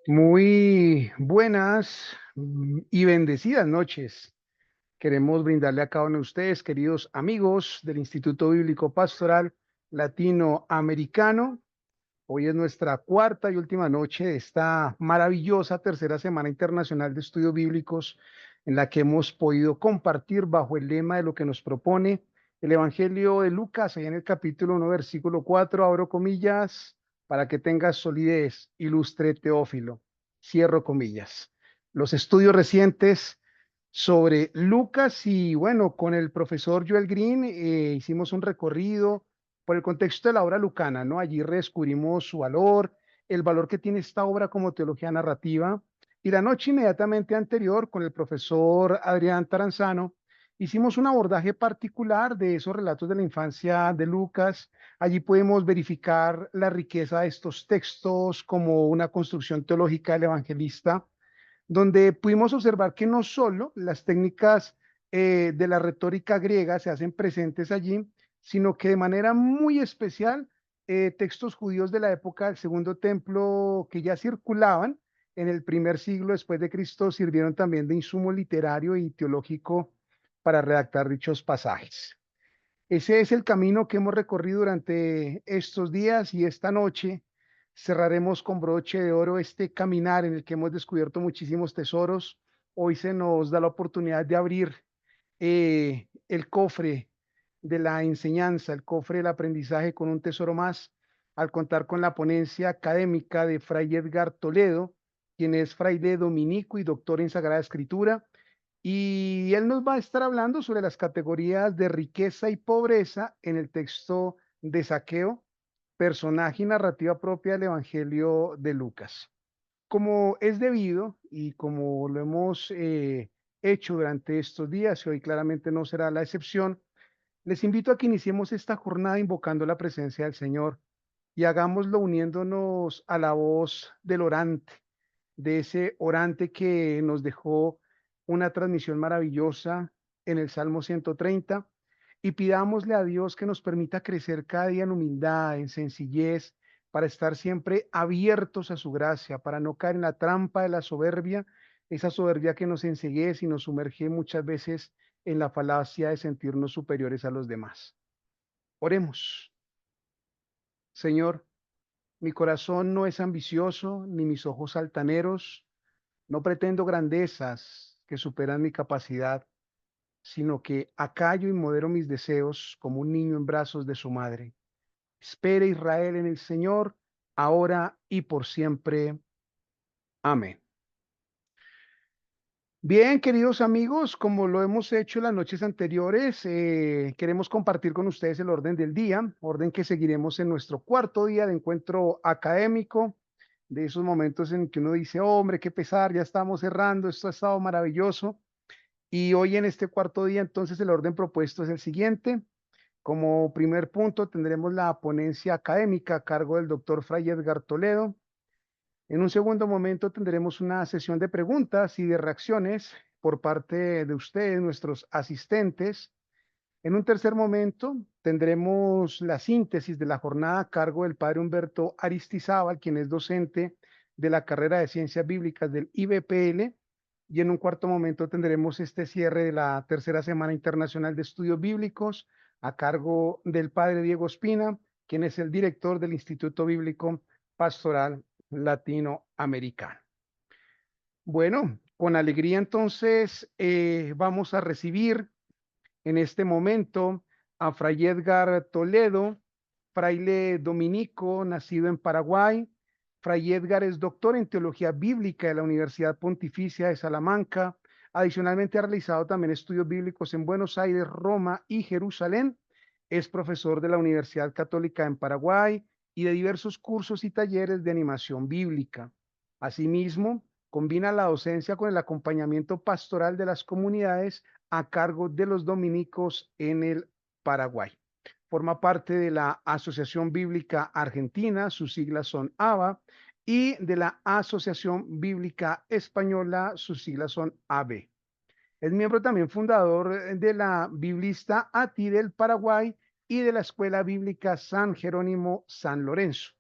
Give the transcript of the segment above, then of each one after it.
Muy buenas y bendecidas noches. Queremos brindarle a cada uno de ustedes, queridos amigos del Instituto Bíblico Pastoral Latinoamericano. Hoy es nuestra cuarta y última noche de esta maravillosa tercera semana internacional de estudios bíblicos en la que hemos podido compartir bajo el lema de lo que nos propone el Evangelio de Lucas, ahí en el capítulo 1, versículo 4, abro comillas, para que tengas solidez, ilustre Teófilo, cierro comillas. Los estudios recientes sobre Lucas y bueno, con el profesor Joel Green hicimos un recorrido por el contexto de la obra lucana, ¿no? Allí redescubrimos su valor, el valor que tiene esta obra como teología narrativa. Y la noche inmediatamente anterior, con el profesor Adrián Taranzano, hicimos un abordaje particular de esos relatos de la infancia de Lucas. Allí podemos verificar la riqueza de estos textos como una construcción teológica del evangelista, donde pudimos observar que no solo las técnicas de la retórica griega se hacen presentes allí, sino que de manera muy especial textos judíos de la época del Segundo Templo que ya circulaban en el primer siglo después de Cristo sirvieron también de insumo literario y teológico para redactar dichos pasajes. Ese es el camino que hemos recorrido durante estos días y esta noche cerraremos con broche de oro este caminar en el que hemos descubierto muchísimos tesoros. Hoy se nos da la oportunidad de abrir el cofre de la enseñanza, el cofre del aprendizaje con un tesoro más, al contar con la ponencia académica de Fray Edgar Toledo, quien es fraile dominico y doctor en Sagrada Escritura, y él nos va a estar hablando sobre las categorías de riqueza y pobreza en el texto de Saqueo, personaje y narrativa propia del Evangelio de Lucas. Como es debido y como lo hemos hecho durante estos días, y hoy claramente no será la excepción, les invito a que iniciemos esta jornada invocando la presencia del Señor y hagámoslo uniéndonos a la voz del orante, de ese orante que nos dejó una transmisión maravillosa en el Salmo 130 y pidámosle a Dios que nos permita crecer cada día en humildad, en sencillez, para estar siempre abiertos a su gracia, para no caer en la trampa de la soberbia, esa soberbia que nos enceguece y nos sumerge muchas veces en la falacia de sentirnos superiores a los demás. Oremos. Señor, mi corazón no es ambicioso, ni mis ojos altaneros. No pretendo grandezas que superan mi capacidad, sino que acallo y modero mis deseos como un niño en brazos de su madre. Espere Israel en el Señor, ahora y por siempre. Amén. Bien, queridos amigos, como lo hemos hecho las noches anteriores, queremos compartir con ustedes el orden del día, orden que seguiremos en nuestro cuarto día de encuentro académico, de esos momentos en que uno dice, hombre, qué pesar, ya estamos cerrando, esto ha estado maravilloso. Y hoy en este cuarto día, entonces, el orden propuesto es el siguiente. Como primer punto, tendremos la ponencia académica a cargo del doctor Fray Edgar Toledo. En un segundo momento, tendremos una sesión de preguntas y de reacciones por parte de ustedes, nuestros asistentes. En un tercer momento, tendremos la síntesis de la jornada a cargo del padre Humberto Aristizábal, quien es docente de la carrera de Ciencias Bíblicas del IBPL. Y en un cuarto momento tendremos este cierre de la tercera Semana Internacional de Estudios Bíblicos a cargo del padre Diego Espina, quien es el director del Instituto Bíblico Pastoral Latinoamericano. Bueno, con alegría entonces vamos a recibir en este momento a Fray Edgar Toledo, fraile dominico, nacido en Paraguay. Fray Edgar es doctor en teología bíblica de la Universidad Pontificia de Salamanca. Adicionalmente ha realizado también estudios bíblicos en Buenos Aires, Roma y Jerusalén. Es profesor de la Universidad Católica en Paraguay y de diversos cursos y talleres de animación bíblica. Asimismo, combina la docencia con el acompañamiento pastoral de las comunidades a cargo de los dominicos en el Paraguay. Forma parte de la Asociación Bíblica Argentina, sus siglas son ABA, y de la Asociación Bíblica Española, sus siglas son AB. Es miembro también fundador de la Biblista ATI del Paraguay y de la Escuela Bíblica San Jerónimo San Lorenzo.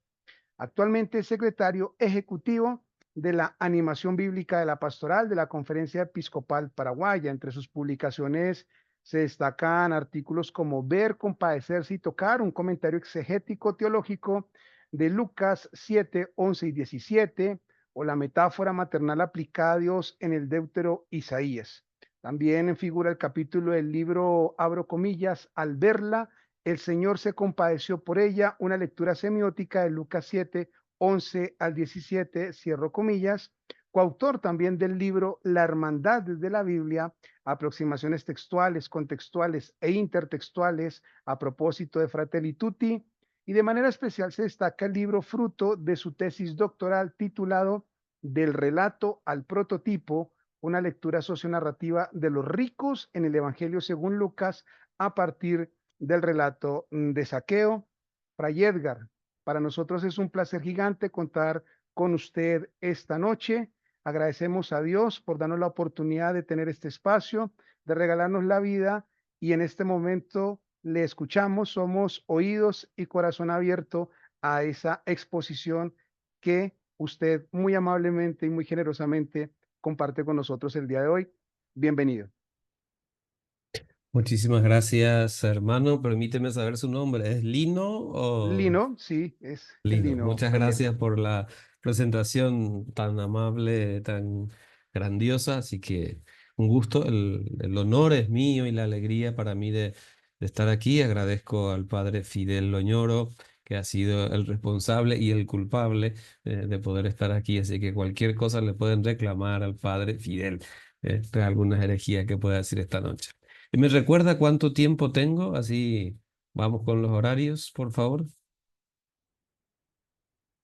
Actualmente es secretario ejecutivo de la animación bíblica de la pastoral de la Conferencia Episcopal Paraguaya. Entre sus publicaciones se destacan artículos como Ver, compadecerse y tocar, un comentario exegético teológico de Lucas 7, 11 y 17, o la metáfora maternal aplicada a Dios en el Deutero Isaías. También figura el capítulo del libro, abro comillas, al verla, el Señor se compadeció por ella, una lectura semiótica de Lucas 7, 11 al 17, cierro comillas, coautor también del libro La Hermandad desde la Biblia, aproximaciones textuales, contextuales e intertextuales a propósito de Fratelli Tutti, y de manera especial se destaca el libro fruto de su tesis doctoral titulado Del relato al prototipo, una lectura socionarrativa de los ricos en el Evangelio según Lucas a partir del relato de Saqueo. Fray Edgar, para nosotros es un placer gigante contar con usted esta noche. Agradecemos a Dios por darnos la oportunidad de tener este espacio, de regalarnos la vida y en este momento le escuchamos, somos oídos y corazón abierto a esa exposición que usted muy amablemente y muy generosamente comparte con nosotros el día de hoy. Bienvenido. Muchísimas gracias, hermano. Permíteme saber su nombre. ¿Es Lino o Lino, sí, es Lino? Lino, Muchas Fray gracias Edgar. por la presentación tan amable, tan grandiosa. Así que un gusto. El honor es mío y la alegría para mí de estar aquí. Agradezco al padre Fidel Loñoro, que ha sido el responsable y el culpable de poder estar aquí. Así que cualquier cosa le pueden reclamar al padre Fidel de alguna herejía que pueda decir esta noche. ¿Y me recuerda cuánto tiempo tengo? Así vamos con los horarios, por favor.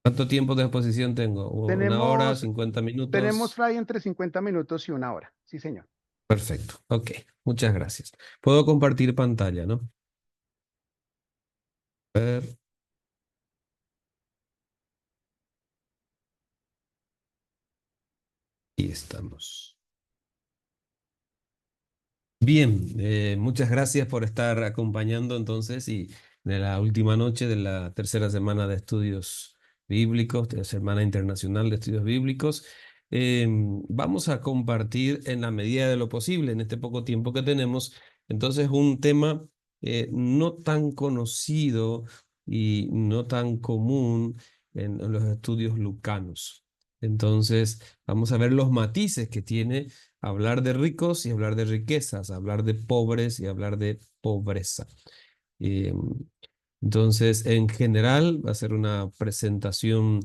¿Cuánto tiempo de exposición tengo? ¿Una hora, Tenemos, 50 tenemos minutos? Fray entre 50 minutos y una hora. Sí, señor. Perfecto. Ok, muchas gracias. Puedo compartir pantalla, ¿no? A ver, ahí estamos. Bien, muchas gracias por estar acompañando entonces y de la última noche de la tercera semana de estudios bíblicos, de la Semana Internacional de Estudios Bíblicos. Vamos a compartir en la medida de lo posible, en este poco tiempo que tenemos, entonces un tema no tan conocido y no tan común en los estudios lucanos. Entonces, vamos a ver los matices que tiene hablar de ricos y hablar de riquezas, hablar de pobres y hablar de pobreza. Eh, entonces, en general, va a ser una presentación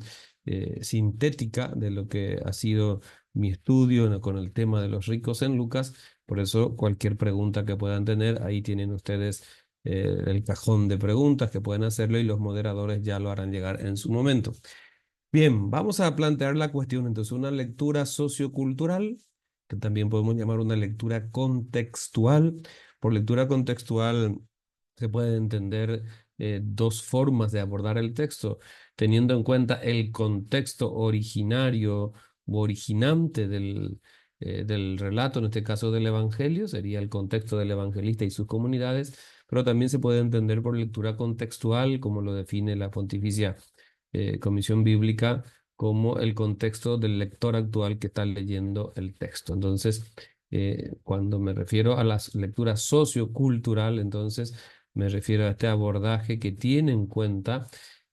sintética de lo que ha sido mi estudio con el tema de los ricos en Lucas. Por eso, cualquier pregunta que puedan tener, ahí tienen ustedes el cajón de preguntas que pueden hacerlo y los moderadores ya lo harán llegar en su momento. Bien, vamos a plantear la cuestión entonces, una lectura sociocultural, que también podemos llamar una lectura contextual. Por lectura contextual se pueden entender dos formas de abordar el texto, teniendo en cuenta el contexto originario u originante del relato, en este caso del Evangelio, sería el contexto del evangelista y sus comunidades, pero también se puede entender por lectura contextual, como lo define la Pontificia Comisión Bíblica, como el contexto del lector actual que está leyendo el texto. Entonces, cuando me refiero a la lectura sociocultural, entonces me refiero a este abordaje que tiene en cuenta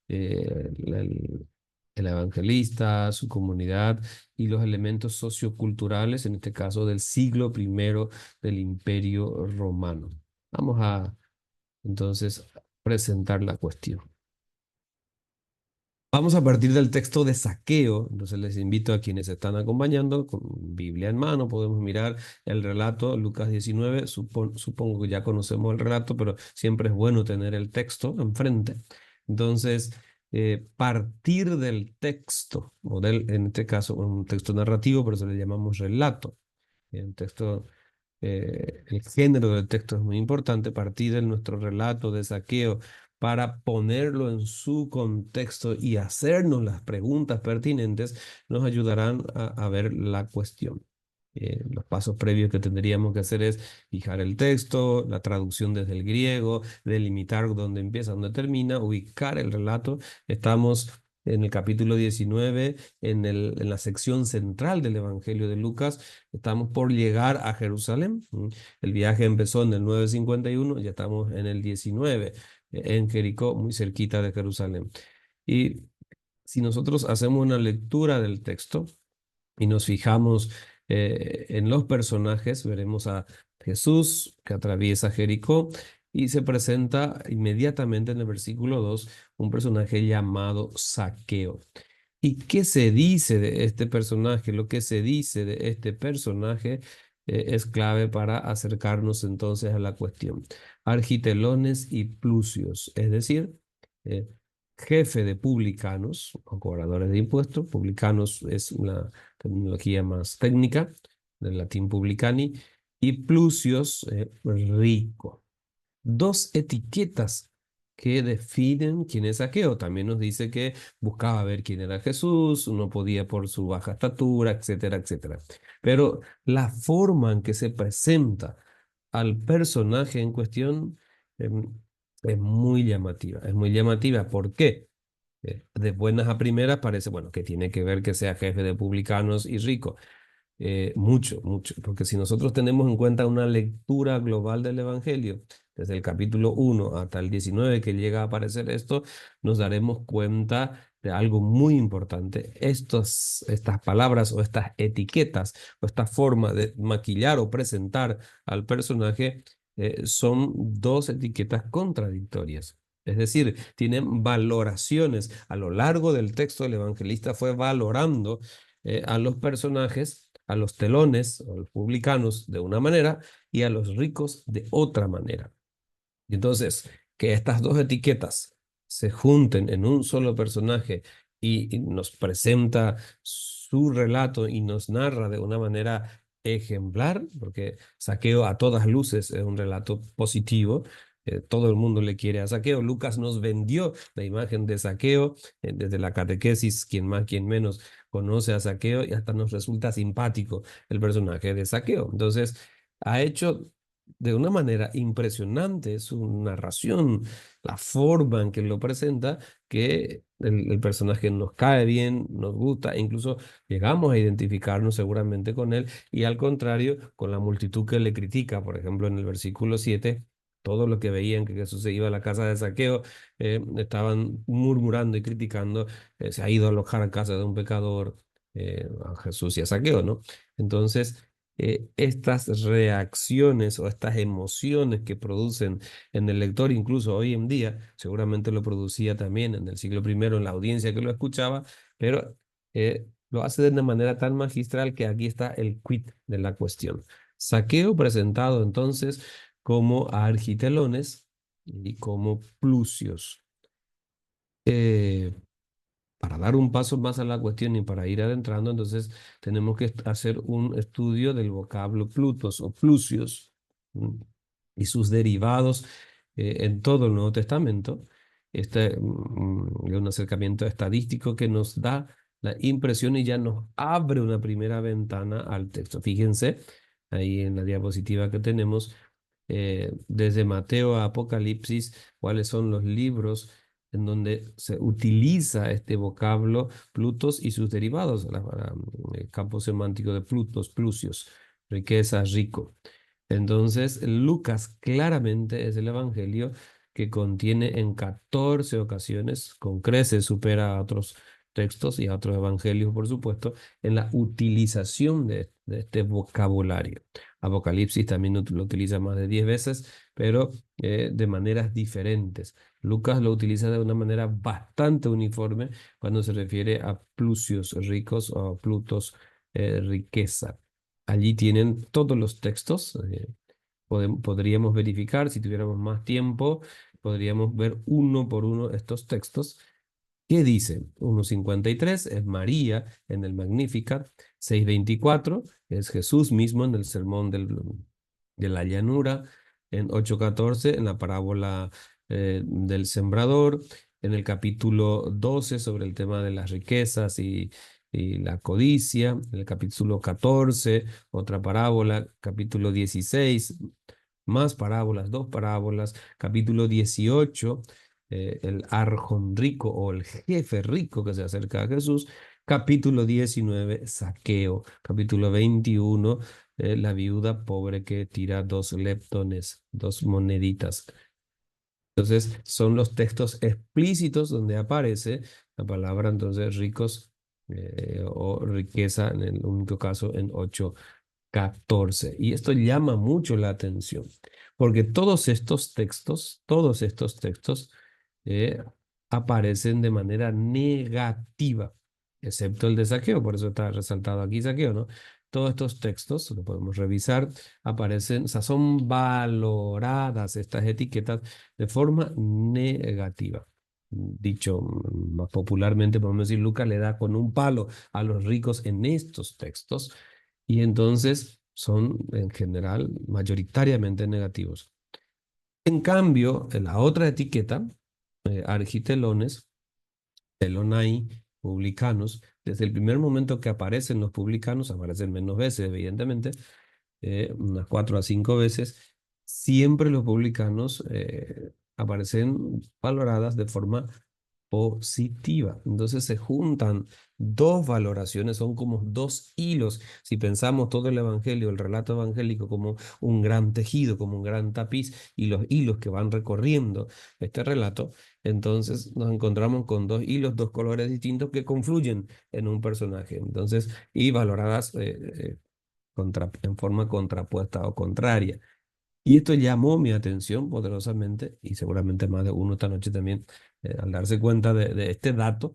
el evangelista, su comunidad y los elementos socioculturales, en este caso del siglo primero del Imperio Romano. Vamos a entonces presentar la cuestión. Vamos a partir del texto de Saqueo, entonces les invito a quienes están acompañando con Biblia en mano, podemos mirar el relato, Lucas 19, supongo que ya conocemos el relato, pero siempre es bueno tener el texto enfrente. Entonces, partir del texto, en este caso un texto narrativo, pero eso le llamamos relato. El texto, el género del texto es muy importante, partir de nuestro relato de Saqueo para ponerlo en su contexto y hacernos las preguntas pertinentes, nos ayudarán a ver la cuestión. Los pasos previos que tendríamos que hacer es fijar el texto, la traducción desde el griego, delimitar dónde empieza, dónde termina, ubicar el relato. Estamos en el capítulo 19, en la sección central del Evangelio de Lucas, estamos por llegar a Jerusalén. El viaje empezó en el 951, ya estamos en el 19, en Jericó, muy cerquita de Jerusalén. Y si nosotros hacemos una lectura del texto y nos fijamos en los personajes, veremos a Jesús que atraviesa Jericó y se presenta inmediatamente en el versículo 2 un personaje llamado Zaqueo. ¿Y qué se dice de este personaje? Lo que se dice de este personaje es clave para acercarnos entonces a la cuestión. Argitelones y plusios, es decir, eh, jefe de publicanos o cobradores de impuestos. Publicanos es una terminología más técnica, del latín publicani, y plusios, rico. Dos etiquetas que definen quién es Zaqueo. También nos dice que buscaba ver quién era Jesús, no podía por su baja estatura, etcétera, etcétera. Pero la forma en que se presenta al personaje en cuestión es muy llamativa. Es muy llamativa. ¿Por qué? De buenas a primeras parece, bueno, que tiene que ver que sea jefe de publicanos y rico. Mucho, mucho, porque si nosotros tenemos en cuenta una lectura global del Evangelio, desde el capítulo 1 hasta el 19 que llega a aparecer esto, nos daremos cuenta de algo muy importante. Estas palabras o estas etiquetas o esta forma de maquillar o presentar al personaje son dos etiquetas contradictorias. Es decir, tienen valoraciones. A lo largo del texto, el evangelista fue valorando a los personajes, a los telones o los publicanos de una manera y a los ricos de otra manera. Y entonces, que estas dos etiquetas se junten en un solo personaje y nos presenta su relato y nos narra de una manera ejemplar, porque Zaqueo a todas luces es un relato positivo. Todo el mundo le quiere a Zaqueo. Lucas nos vendió la imagen de Zaqueo desde la catequesis, quien más, quien menos conoce a Zaqueo y hasta nos resulta simpático el personaje de Zaqueo. Entonces, ha hecho de una manera impresionante su narración, la forma en que lo presenta, que el personaje nos cae bien, nos gusta, e incluso llegamos a identificarnos seguramente con él, y al contrario, con la multitud que le critica. Por ejemplo, en el versículo 7, todos los que veían que Jesús se iba a la casa de Zaqueo estaban murmurando y criticando, se ha ido a alojar a casa de un pecador, a Jesús y a Zaqueo, ¿no? Entonces, estas reacciones o estas emociones que producen en el lector, incluso hoy en día, seguramente lo producía también en el siglo primero en la audiencia que lo escuchaba, pero lo hace de una manera tan magistral que aquí está el quid de la cuestión. Zaqueo presentado entonces como argitelones y como plusios. Para dar un paso más a la cuestión y para ir adentrando, entonces tenemos que hacer un estudio del vocablo plutos o plusios y sus derivados en todo el Nuevo Testamento. Este es un acercamiento estadístico que nos da la impresión y ya nos abre una primera ventana al texto. Fíjense ahí en la diapositiva que tenemos, desde Mateo a Apocalipsis, cuáles son los libros en donde se utiliza este vocablo Plutos y sus derivados, el campo semántico de Plutos, plusios, riqueza, rico. Entonces, Lucas claramente es el evangelio que contiene en 14 ocasiones, con creces supera a otros textos y a otros evangelios, por supuesto, en la utilización de este vocabulario. Apocalipsis también lo utiliza más de 10 veces, pero de maneras diferentes. Lucas lo utiliza de una manera bastante uniforme cuando se refiere a plusios ricos o a plutos riqueza. Allí tienen todos los textos. Podríamos verificar, si tuviéramos más tiempo, podríamos ver uno por uno estos textos. ¿Qué dice? 1:53 es María en el Magnificat, 6:24 es Jesús mismo en el Sermón de la Llanura, en 8:14 en la parábola del Sembrador, en el capítulo 12 sobre el tema de las riquezas y la codicia, en el capítulo 14 otra parábola, capítulo 16 más parábolas, dos parábolas, capítulo 18 el arjón rico o el jefe rico que se acerca a Jesús. Capítulo 19, saqueo. Capítulo 21, la viuda pobre que tira 2 leptones, 2 moneditas. Entonces, son los textos explícitos donde aparece la palabra, entonces, ricos o riqueza, en el único caso, en 8:14. Y esto llama mucho la atención, porque todos estos textos eh, aparecen de manera negativa, excepto el de Saqueo, por eso está resaltado aquí Saqueo, ¿no? Todos estos textos, lo podemos revisar, aparecen, o sea, son valoradas estas etiquetas de forma negativa. Dicho más popularmente, podemos decir, Lucas le da con un palo a los ricos en estos textos y entonces son en general mayoritariamente negativos. En cambio, en la otra etiqueta, argitelones, telonai, publicanos, desde el primer momento que aparecen los publicanos, aparecen menos veces, evidentemente, unas 4 a 5 veces, siempre los publicanos aparecen valoradas de forma positiva. Entonces se juntan 2 valoraciones, son como 2 hilos. Si pensamos todo el evangelio, el relato evangélico como un gran tejido, como un gran tapiz, y los hilos que van recorriendo este relato, entonces nos encontramos con 2 hilos, 2 colores distintos que confluyen en un personaje. Entonces, y valoradas en forma contrapuesta o contraria. Y esto llamó mi atención poderosamente y seguramente más de uno esta noche también, al darse cuenta de este dato.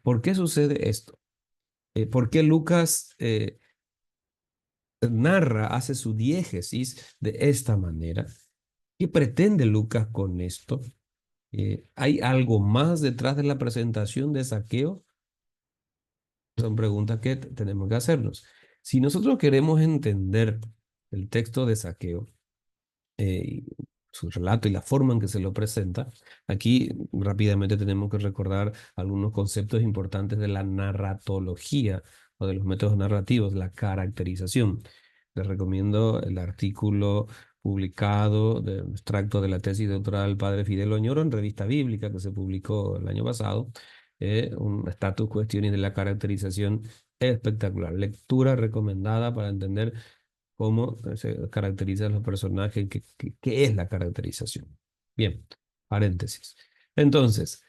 ¿Por qué sucede esto? ¿Por qué Lucas narra, hace su diégesis de esta manera? ¿Qué pretende Lucas con esto? ¿Hay algo más detrás de la presentación de Saqueo? Son preguntas que tenemos que hacernos. Si nosotros queremos entender el texto de Saqueo, y su relato y la forma en que se lo presenta, aquí rápidamente tenemos que recordar algunos conceptos importantes de la narratología o de los métodos narrativos, la caracterización. Les recomiendo el artículo publicado de extracto de la tesis doctoral del padre Fidel Oñoro en Revista Bíblica que se publicó el año pasado, un status questioning de la caracterización espectacular. Lectura recomendada para entender cómo se caracterizan los personajes, qué es la caracterización. Bien, paréntesis. Entonces,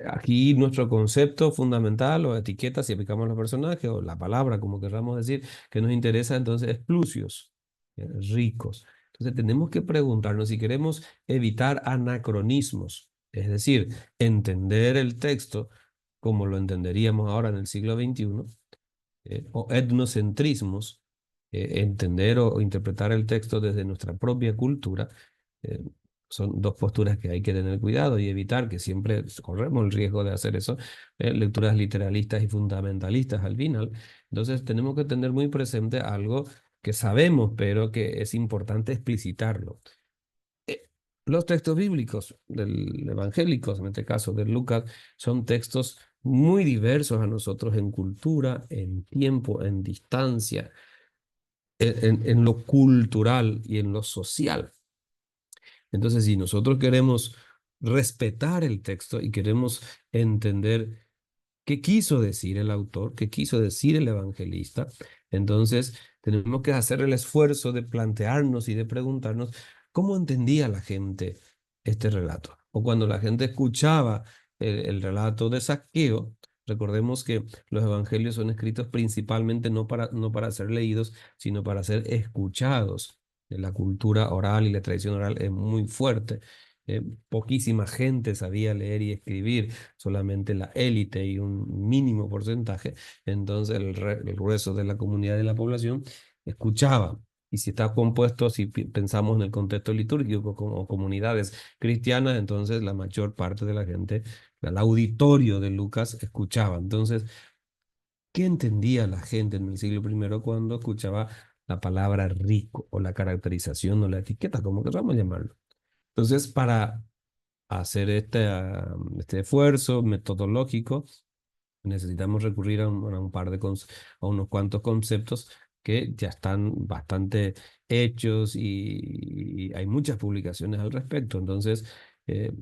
aquí nuestro concepto fundamental o etiqueta, si aplicamos a los personajes o la palabra, como queramos decir, que nos interesa entonces es plusios, ricos. Entonces tenemos que preguntarnos si queremos evitar anacronismos, es decir, entender el texto como lo entenderíamos ahora en el siglo XXI, o etnocentrismos, entender o interpretar el texto desde nuestra propia cultura, eh, son 2 posturas que hay que tener cuidado y evitar, que siempre corremos el riesgo de hacer eso, lecturas literalistas y fundamentalistas al final. Entonces tenemos que tener muy presente algo que sabemos, pero que es importante explicitarlo. Los textos bíblicos, evangélicos, en este caso de Lucas, son textos muy diversos a nosotros en cultura, en tiempo, en distancia, en lo cultural y en lo social. Entonces, si nosotros queremos respetar el texto y queremos entender qué quiso decir el autor, qué quiso decir el evangelista, entonces tenemos que hacer el esfuerzo de plantearnos y de preguntarnos cómo entendía la gente este relato. O cuando la gente escuchaba el relato de Zaqueo, recordemos que los evangelios son escritos principalmente no para ser leídos, sino para ser escuchados. La cultura oral y la tradición oral es muy fuerte. Poquísima gente sabía leer y escribir, solamente la élite y un mínimo porcentaje. Entonces el grueso de la comunidad de la población escuchaba. Y si está compuesto, si pensamos en el contexto litúrgico como comunidades cristianas, entonces la mayor parte de la gente, el auditorio de Lucas escuchaba. Entonces, ¿qué entendía la gente en el siglo I cuando escuchaba la palabra rico o la caracterización o la etiqueta, como queramos llamarlo? Entonces, para hacer este esfuerzo metodológico, necesitamos recurrir a un par a unos cuantos conceptos que ya están bastante hechos y hay muchas publicaciones al respecto. Entonces,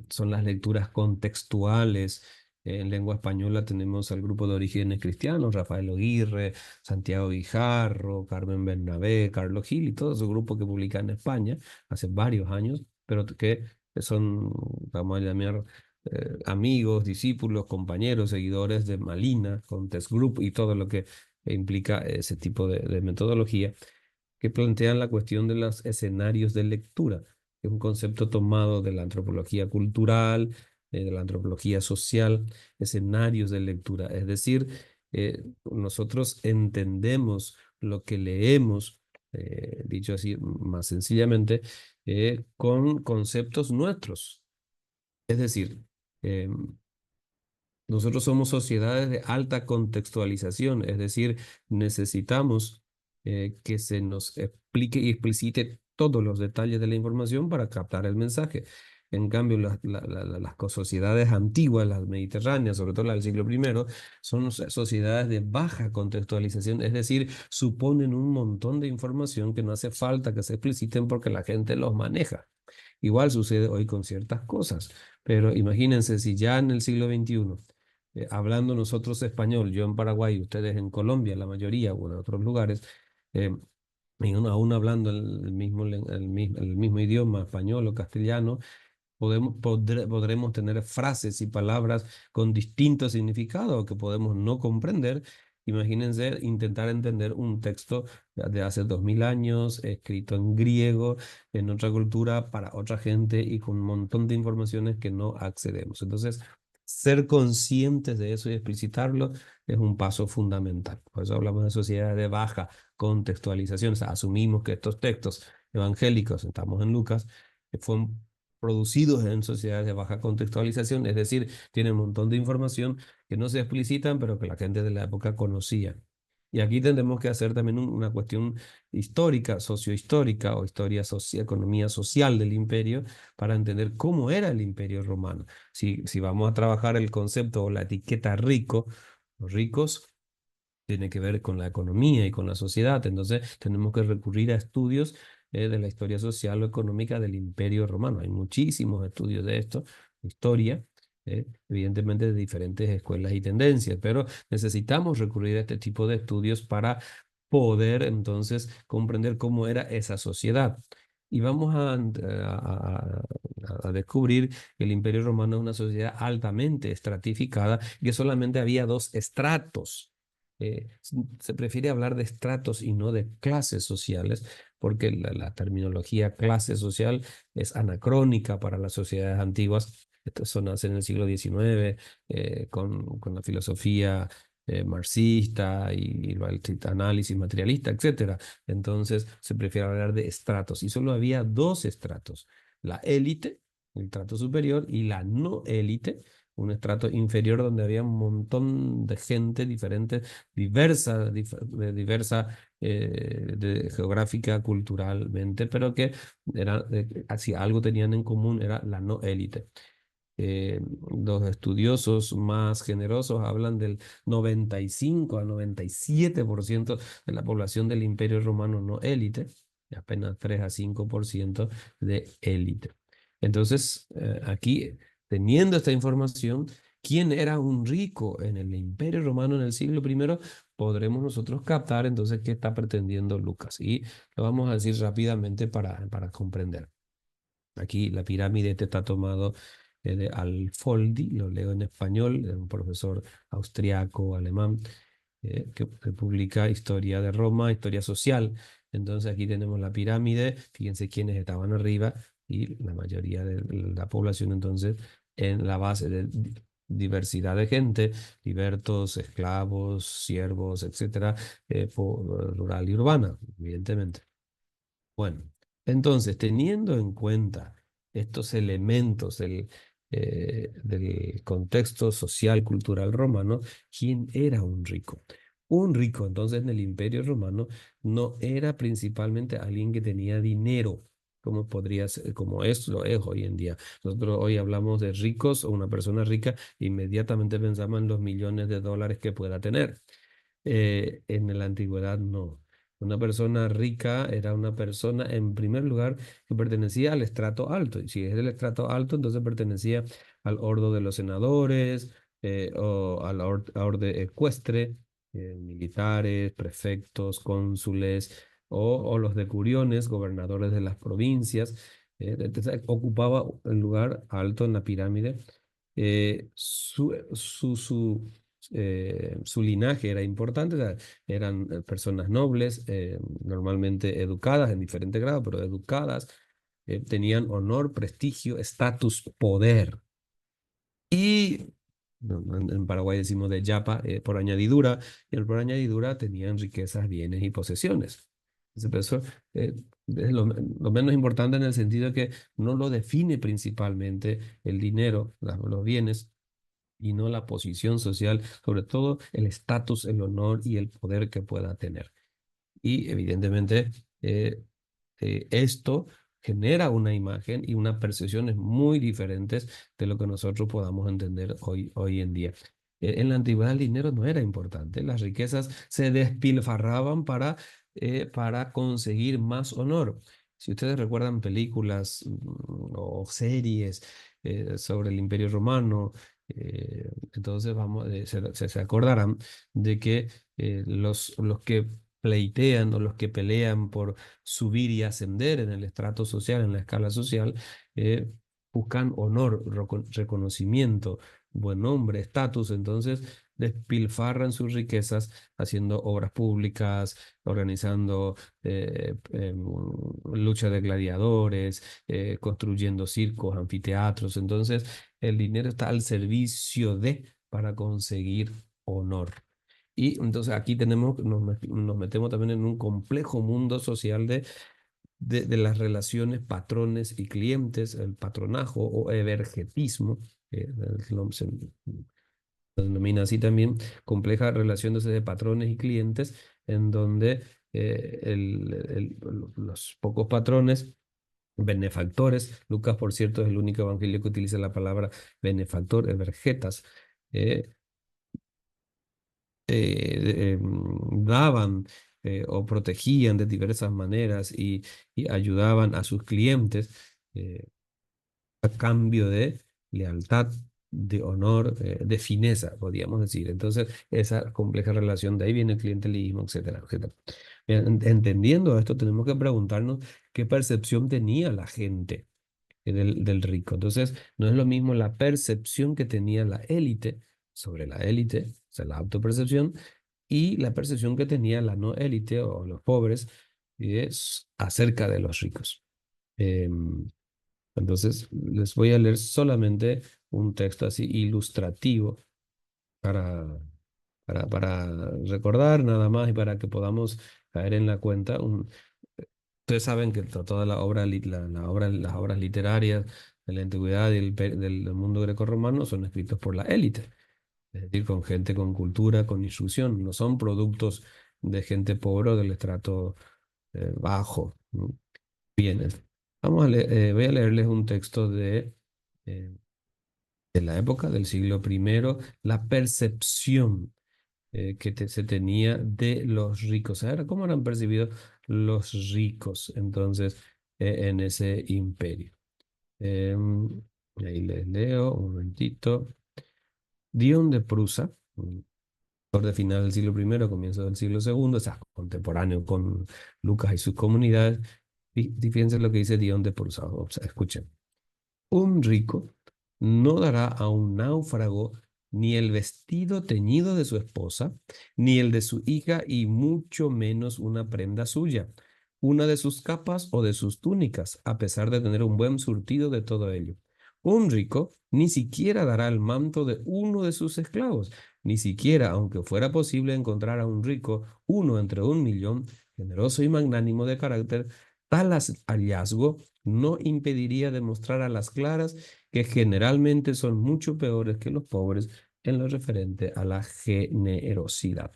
son las lecturas contextuales. En lengua española tenemos al grupo de orígenes cristianos, Rafael Aguirre, Santiago Guijarro, Carmen Bernabé, Carlos Gil y todo ese grupo que publica en España hace varios años, pero que son, vamos a llamar, amigos, discípulos, compañeros, seguidores de Malina, Context Group y todo lo que implica ese tipo de metodología, que plantean la cuestión de los escenarios de lectura, que es un concepto tomado de la antropología cultural, de la antropología social, escenarios de lectura. Es decir, nosotros entendemos lo que leemos, dicho así más sencillamente, con conceptos nuestros. Es decir, nosotros somos sociedades de alta contextualización, es decir, necesitamos que se nos explique y explicite todos los detalles de la información para captar el mensaje. En cambio, las sociedades antiguas, las mediterráneas, sobre todo las del siglo I, son sociedades de baja contextualización, es decir, suponen un montón de información que no hace falta que se expliciten porque la gente los maneja. Igual sucede hoy con ciertas cosas, pero imagínense si ya en el siglo XXI, hablando nosotros español, yo en Paraguay, ustedes en Colombia, la mayoría, o en otros lugares, eh, y aún hablando el mismo idioma, español o castellano, podremos tener frases y palabras con distintos significados que podemos no comprender. Imagínense intentar entender un texto de hace 2000 años, escrito en griego, en otra cultura, para otra gente y con un montón de informaciones que no accedemos. Entonces, ser conscientes de eso y explicitarlo es un paso fundamental. Por eso hablamos de sociedades de baja contextualización. O sea, asumimos que estos textos evangélicos, estamos en Lucas, fueron producidos en sociedades de baja contextualización, es decir, tienen un montón de información que no se explicitan, pero que la gente de la época conocía. Y aquí tendremos que hacer también una cuestión histórica, sociohistórica o historia social, economía social del imperio para entender cómo era el imperio romano. Si vamos a trabajar el concepto o la etiqueta rico, los ricos tiene que ver con la economía y con la sociedad. Entonces tenemos que recurrir a estudios de la historia social o económica del Imperio Romano. Hay muchísimos estudios de esto, historia, evidentemente de diferentes escuelas y tendencias, pero necesitamos recurrir a este tipo de estudios para poder entonces comprender cómo era esa sociedad. Y vamos a descubrir que el Imperio Romano es una sociedad altamente estratificada, que solamente había dos estratos. Se prefiere hablar de estratos y no de clases sociales, porque la terminología clase social es anacrónica para las sociedades antiguas. Esto nace en el siglo XIX con la filosofía marxista y el análisis materialista, etcétera. Entonces se prefiere hablar de estratos y solo había dos estratos: la élite, el estrato superior, y la no élite, un estrato inferior donde había un montón de gente diferente, diversa geográfica, culturalmente, pero que si algo tenían en común era la no élite. Los estudiosos más generosos hablan del 95 a 97% de la población del Imperio Romano no élite, y apenas 3 a 5% de élite. Entonces, aquí, teniendo esta información, ¿quién era un rico en el Imperio Romano en el siglo I? Podremos nosotros captar entonces qué está pretendiendo Lucas. Y lo vamos a decir rápidamente para comprender. Aquí la pirámide está tomado de Alfoldi, lo leo en español, de un profesor austriaco, alemán, que publica Historia de Roma, Historia Social. Entonces aquí tenemos la pirámide, fíjense quiénes estaban arriba y la mayoría de la población entonces en la base de diversidad de gente, libertos, esclavos, siervos, etcétera, rural y urbana, evidentemente. Bueno, entonces, teniendo en cuenta estos elementos del contexto social, cultural romano, ¿quién era un rico? Un rico, entonces, en el Imperio Romano no era principalmente alguien que tenía dinero, como podría ser, como lo es hoy en día. Nosotros hoy hablamos de ricos o una persona rica, inmediatamente pensamos en los millones de dólares que pueda tener. En la antigüedad no. Una persona rica era una persona, en primer lugar, que pertenecía al estrato alto. Y si es del estrato alto, entonces pertenecía al ordo de los senadores, o a la orde ecuestre, militares, prefectos, cónsules, o los decuriones, gobernadores de las provincias. Entonces, ocupaba el lugar alto en la pirámide. Su linaje era importante, o sea, eran personas nobles, normalmente educadas en diferente grado, pero educadas, tenían honor, prestigio, estatus, poder. Y en Paraguay decimos de yapa, por añadidura, y el por añadidura tenían riquezas, bienes y posesiones. Entonces, pero eso es lo menos importante en el sentido de que no lo define principalmente el dinero, los bienes, y no la posición social, sobre todo el estatus, el honor y el poder que pueda tener. Y evidentemente esto genera una imagen y unas percepciones muy diferentes de lo que nosotros podamos entender hoy en día. En la antigüedad el dinero no era importante, las riquezas se despilfarraban para conseguir más honor. Si ustedes recuerdan películas o series sobre el Imperio Romano, entonces se acordarán de que los que pleitean o los que pelean por subir y ascender en el estrato social, en la escala social, buscan honor, reconocimiento, buen nombre, estatus. Entonces despilfarran sus riquezas haciendo obras públicas, organizando lucha de gladiadores, construyendo circos, anfiteatros. Entonces el dinero está al servicio para conseguir honor. Y entonces aquí nos metemos también en un complejo mundo social de las relaciones patrones y clientes, el patronajo o evergetismo, se denomina así también, compleja relación de patrones y clientes, en donde los pocos patrones, benefactores, Lucas, por cierto, es el único evangelio que utiliza la palabra benefactor, evergetas, eh, daban o protegían de diversas maneras y ayudaban a sus clientes a cambio de lealtad, de honor, de fineza, podríamos decir. Entonces, esa compleja relación, de ahí viene el clientelismo, etcétera, etcétera. Bien, entendiendo esto, tenemos que preguntarnos qué percepción tenía la gente del rico. Entonces, no es lo mismo la percepción que tenía la élite sobre la élite, o sea, la autopercepción, y la percepción que tenía la no élite o los pobres es acerca de los ricos. Entonces, les voy a leer solamente un texto así ilustrativo para, para recordar nada más y para que podamos caer en la cuenta. Ustedes saben que toda la obra, las obras literarias de la antigüedad y del mundo grecorromano son escritos por la élite, es decir, con gente con cultura, con instrucción, no son productos de gente pobre o del estrato bajo. ¿No? Bien, voy a leerles un texto eh, de la época del siglo primero, la percepción se tenía de los ricos. A ver, ¿cómo eran percibidos los ricos entonces en ese imperio? Ahí les leo un momentito. Dion de Prusa, de final del siglo primero, comienzo del siglo segundo, o sea, contemporáneo con Lucas y sus comunidades. Y fíjense lo que dice Dion de Prusa. O sea, escuchen. Un rico no dará a un náufrago ni el vestido teñido de su esposa, ni el de su hija, y mucho menos una prenda suya, una de sus capas o de sus túnicas, a pesar de tener un buen surtido de todo ello. Un rico ni siquiera dará el manto de uno de sus esclavos, ni siquiera, aunque fuera posible encontrar a un rico, uno entre 1 millón, generoso y magnánimo de carácter, tal hallazgo no impediría demostrar a las claras que generalmente son mucho peores que los pobres en lo referente a la generosidad.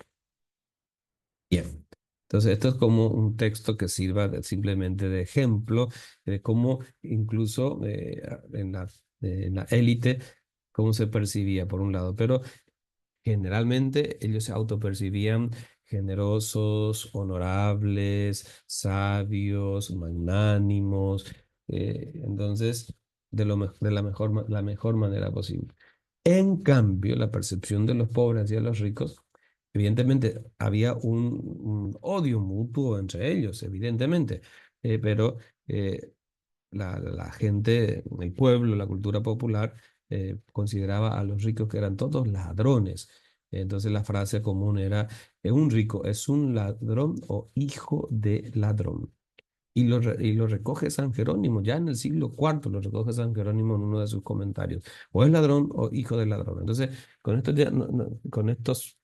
Bien, entonces esto es como un texto que sirva simplemente de ejemplo de cómo incluso en la élite, cómo se percibía por un lado, pero generalmente ellos se autopercibían generosos, honorables, sabios, magnánimos. Entonces, de la mejor manera posible. En cambio, la percepción de los pobres hacia los ricos, evidentemente había un odio mutuo entre ellos, evidentemente, pero la gente, el pueblo, la cultura popular, consideraba a los ricos que eran todos ladrones. Entonces la frase común era, un rico es un ladrón o hijo de ladrón. Y lo recoge San Jerónimo, ya en el siglo IV lo recoge San Jerónimo en uno de sus comentarios. O es ladrón o hijo de ladrón. Entonces, con estos, con estos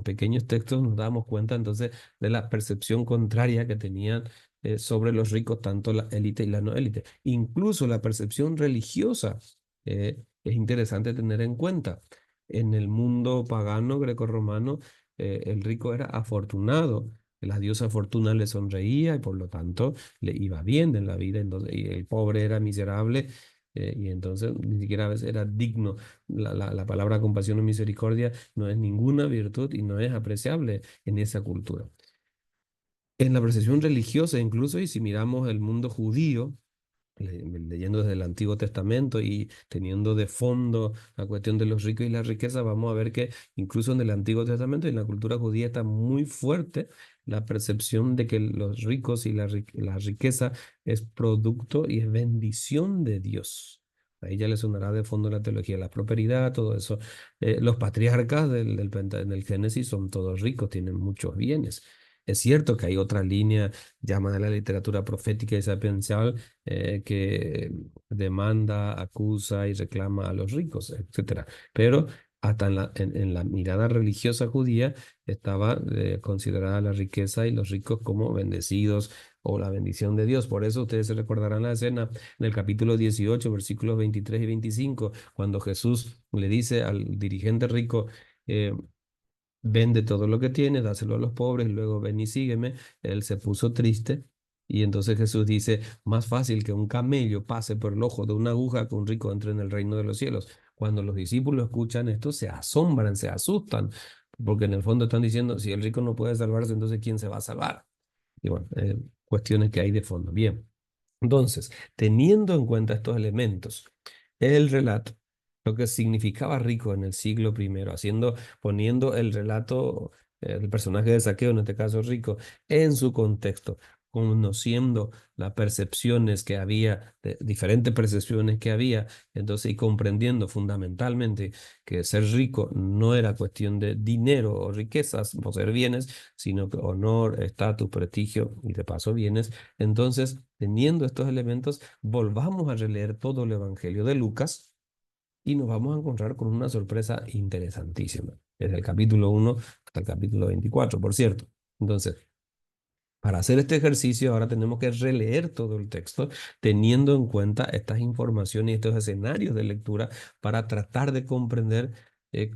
pequeños textos nos damos cuenta entonces de la percepción contraria que tenían sobre los ricos, tanto la élite y la no élite. Incluso la percepción religiosa es interesante tener en cuenta. En el mundo pagano grecorromano, el rico era afortunado. La diosa Fortuna le sonreía y por lo tanto le iba bien en la vida, entonces, y el pobre era miserable, y entonces ni siquiera a veces era digno. La palabra compasión o misericordia no es ninguna virtud y no es apreciable en esa cultura. En la percepción religiosa incluso, y si miramos el mundo judío, leyendo desde el Antiguo Testamento y teniendo de fondo la cuestión de los ricos y la riqueza, vamos a ver que incluso en el Antiguo Testamento y en la cultura judía está muy fuerte la percepción de que los ricos y la riqueza es producto y es bendición de Dios. Ahí ya le sonará de fondo la teología, la prosperidad, todo eso. Los patriarcas del Génesis son todos ricos, tienen muchos bienes. Es cierto que hay otra línea llamada la literatura profética y sapiencial, que demanda, acusa y reclama a los ricos, etcétera. Pero hasta en la mirada religiosa judía estaba considerada la riqueza y los ricos como bendecidos o la bendición de Dios. Por eso ustedes se recordarán la escena en el capítulo 18, versículos 23 y 25, cuando Jesús le dice al dirigente rico, eh, vende todo lo que tiene, dáselo a los pobres, luego ven y sígueme. Él se puso triste y entonces Jesús dice, más fácil que un camello pase por el ojo de una aguja que un rico entre en el reino de los cielos. Cuando los discípulos escuchan esto, se asombran, se asustan, porque en el fondo están diciendo, si el rico no puede salvarse, entonces ¿quién se va a salvar? Y bueno, cuestiones que hay de fondo. Bien. Entonces, teniendo en cuenta estos elementos, el relato, lo que significaba rico en el siglo primero, poniendo el relato, el personaje de Saqueo, en este caso rico, en su contexto, conociendo las percepciones que había, diferentes percepciones que había, entonces, y comprendiendo fundamentalmente que ser rico no era cuestión de dinero o riquezas, poseer bienes, sino que honor, estatus, prestigio y de paso bienes. Entonces, teniendo estos elementos, volvamos a releer todo el Evangelio de Lucas y nos vamos a encontrar con una sorpresa interesantísima, desde el capítulo 1 hasta el capítulo 24, por cierto. Entonces, para hacer este ejercicio, ahora tenemos que releer todo el texto, teniendo en cuenta estas informaciones y estos escenarios de lectura para tratar de comprender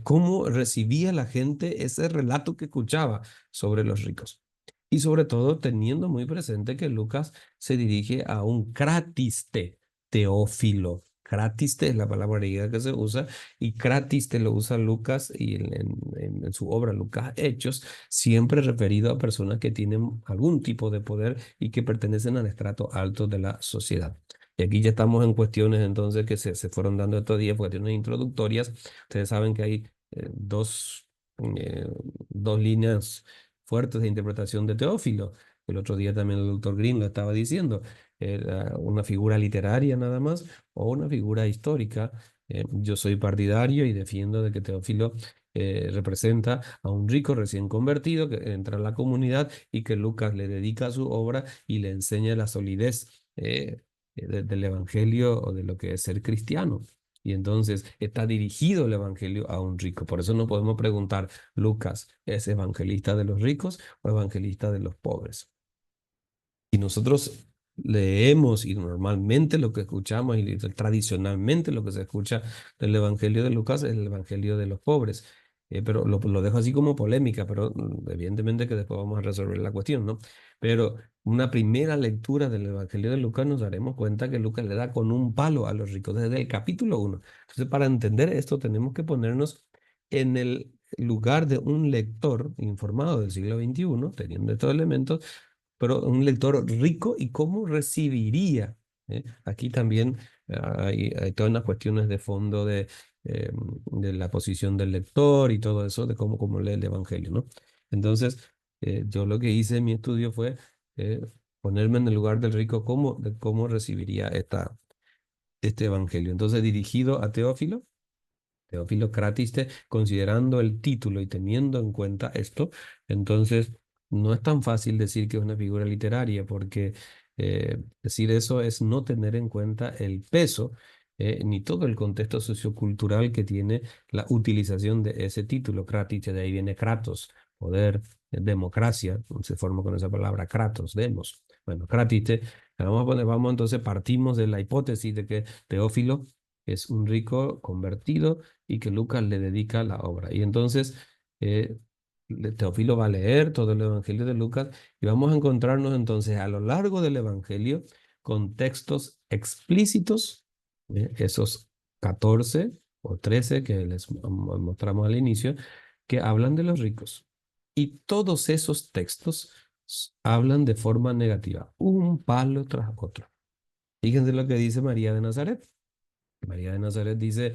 cómo recibía la gente ese relato que escuchaba sobre los ricos. Y sobre todo teniendo muy presente que Lucas se dirige a un cratiste, Teófilo. Cratiste es la palabra griega que se usa, y cratiste lo usa Lucas y en su obra Lucas Hechos, siempre referido a personas que tienen algún tipo de poder y que pertenecen al estrato alto de la sociedad. Y aquí ya estamos en cuestiones entonces que se fueron dando estos días, cuestiones introductorias. Ustedes saben que hay eh, dos líneas fuertes de interpretación de Teófilo. El otro día también el doctor Green lo estaba diciendo. Era una figura literaria nada más o una figura histórica. Yo soy partidario y defiendo de que Teófilo representa a un rico recién convertido que entra a la comunidad y que Lucas le dedica su obra y le enseña la solidez del evangelio o de lo que es ser cristiano. Y entonces está dirigido el evangelio a un rico. Por eso no podemos preguntar, ¿Lucas es evangelista de los ricos o evangelista de los pobres? Y nosotros leemos y normalmente lo que escuchamos y tradicionalmente lo que se escucha del Evangelio de Lucas es el Evangelio de los pobres. Pero lo dejo así como polémica, pero evidentemente que después vamos a resolver la cuestión, ¿no? Pero una primera lectura del Evangelio de Lucas nos daremos cuenta que Lucas le da con un palo a los ricos desde el capítulo 1. Entonces, para entender esto tenemos que ponernos en lugar de un lector informado del siglo XXI, teniendo estos elementos, pero un lector rico y cómo recibiría. Aquí también hay todas unas cuestiones de fondo de la posición del lector y todo eso, de cómo lee el Evangelio, ¿no? Entonces, yo lo que hice en mi estudio fue eh, ponerme en el lugar del rico, de cómo recibiría este Evangelio. Entonces, dirigido a Teófilo Cratiste, considerando el título y teniendo en cuenta esto, entonces no es tan fácil decir que es una figura literaria, porque decir eso es no tener en cuenta el peso ni todo el contexto sociocultural que tiene la utilización de ese título. Cratiste, de ahí viene Kratos, poder, democracia, se forma con esa palabra Kratos, demos. Bueno, Cratiste, vamos entonces, partimos de la hipótesis de que Teófilo es un rico convertido y que Lucas le dedica la obra. Y entonces eh, Teófilo va a leer todo el Evangelio de Lucas y vamos a encontrarnos entonces a lo largo del Evangelio con textos explícitos, esos 14 o 13 que les mostramos al inicio, que hablan de los ricos. Y todos esos textos hablan de forma negativa, un palo tras otro. Fíjense lo que dice María de Nazaret. María de Nazaret dice,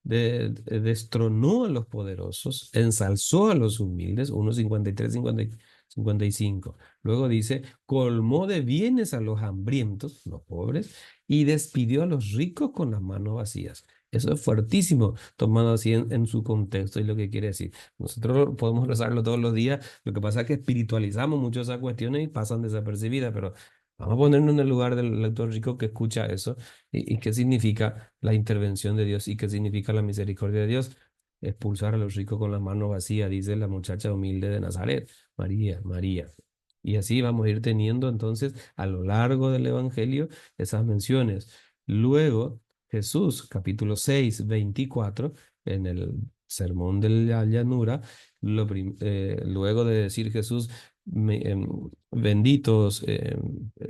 destronó a los poderosos, ensalzó a los humildes, 1:53, 55. Luego dice, colmó de bienes a los hambrientos, los pobres, y despidió a los ricos con las manos vacías. Eso es fuertísimo, tomado así en su contexto y lo que quiere decir. Nosotros podemos rezarlo todos los días, lo que pasa es que espiritualizamos mucho esas cuestiones y pasan desapercibidas, pero vamos a ponernos en el lugar del lector rico que escucha eso. ¿Y qué significa la intervención de Dios y qué significa la misericordia de Dios? Expulsar a los ricos con las manos vacías, dice la muchacha humilde de Nazaret, María, María. Y así vamos a ir teniendo entonces a lo largo del Evangelio esas menciones. Luego, Jesús, capítulo 6 24 en el sermón de la llanura, luego de decir Jesús, benditos,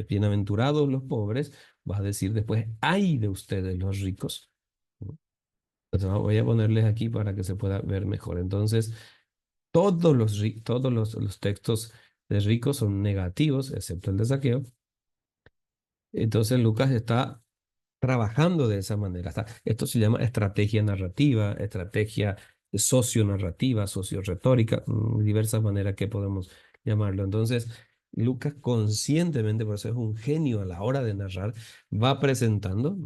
bienaventurados los pobres, va a decir después, ay de ustedes los ricos. Entonces voy a ponerles aquí para que se pueda ver mejor. Entonces, todos los textos de ricos son negativos, excepto el de Zaqueo. Entonces Lucas está trabajando de esa manera. Esto se llama estrategia narrativa, estrategia socionarrativa, socioretórica, diversas maneras que podemos llamarlo. Entonces, Lucas conscientemente, por eso es un genio a la hora de narrar, va presentando,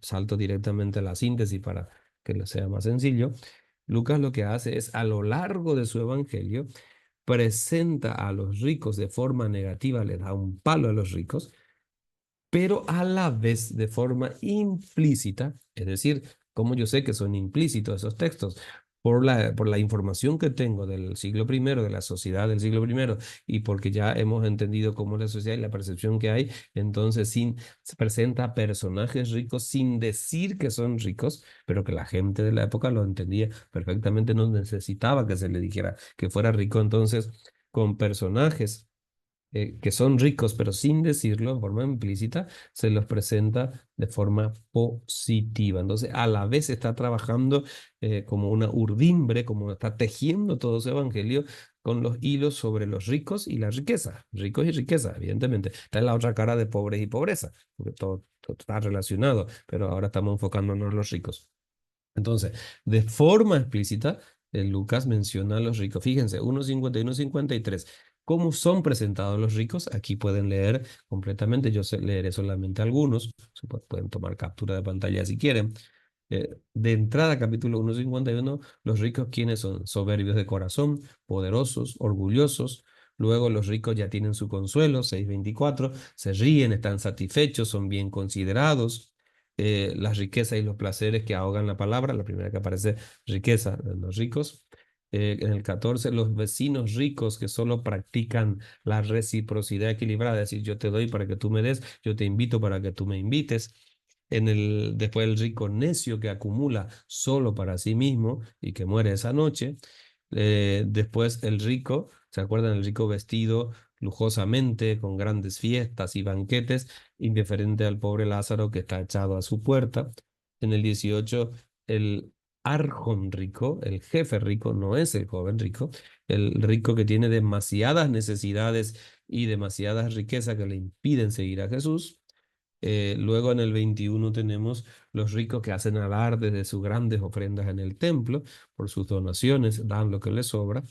salto directamente a la síntesis para que lo sea más sencillo. Lucas lo que hace es, a lo largo de su evangelio, presenta a los ricos de forma negativa, le da un palo a los ricos, pero a la vez de forma implícita, es decir, como yo sé que son implícitos esos textos, por la información que tengo del siglo primero, de la sociedad del siglo primero, y porque ya hemos entendido cómo es la sociedad y la percepción que hay, entonces se presenta personajes ricos sin decir que son ricos, pero que la gente de la época lo entendía perfectamente, no necesitaba que se le dijera que fuera rico, entonces con personajes que son ricos, pero sin decirlo en forma implícita, se los presenta de forma positiva. Entonces, a la vez está trabajando como una urdimbre, como está tejiendo todo ese evangelio con los hilos sobre los ricos y la riqueza. Ricos y riqueza, evidentemente. Está en la otra cara de pobres y pobreza, porque todo está relacionado, pero ahora estamos enfocándonos en los ricos. Entonces, de forma explícita, Lucas menciona a los ricos. Fíjense, 1:51, 53. ¿Cómo son presentados los ricos? Aquí pueden leer completamente. Yo leeré solamente algunos. Pueden tomar captura de pantalla si quieren. De entrada, capítulo 1:51, los ricos, ¿quiénes son? Soberbios de corazón, poderosos, orgullosos. Luego los ricos ya tienen su consuelo, 6:24. Se ríen, están satisfechos, son bien considerados. Las riquezas y los placeres que ahogan la palabra, la primera que aparece, riqueza de los ricos. En el 14, los vecinos ricos que solo practican la reciprocidad equilibrada, es decir, yo te doy para que tú me des, yo te invito para que tú me invites. Después el rico necio que acumula solo para sí mismo y que muere esa noche. Después el rico, ¿se acuerdan? El rico vestido lujosamente, con grandes fiestas y banquetes, indiferente al pobre Lázaro que está echado a su puerta. En el 18, el arjón rico, el jefe rico, no es el joven rico, el rico que tiene demasiadas necesidades y demasiadas riquezas que le impiden seguir a Jesús. Luego en el 21 tenemos los ricos que hacen alarde de sus grandes ofrendas en el templo, por sus donaciones, dan lo que les sobra.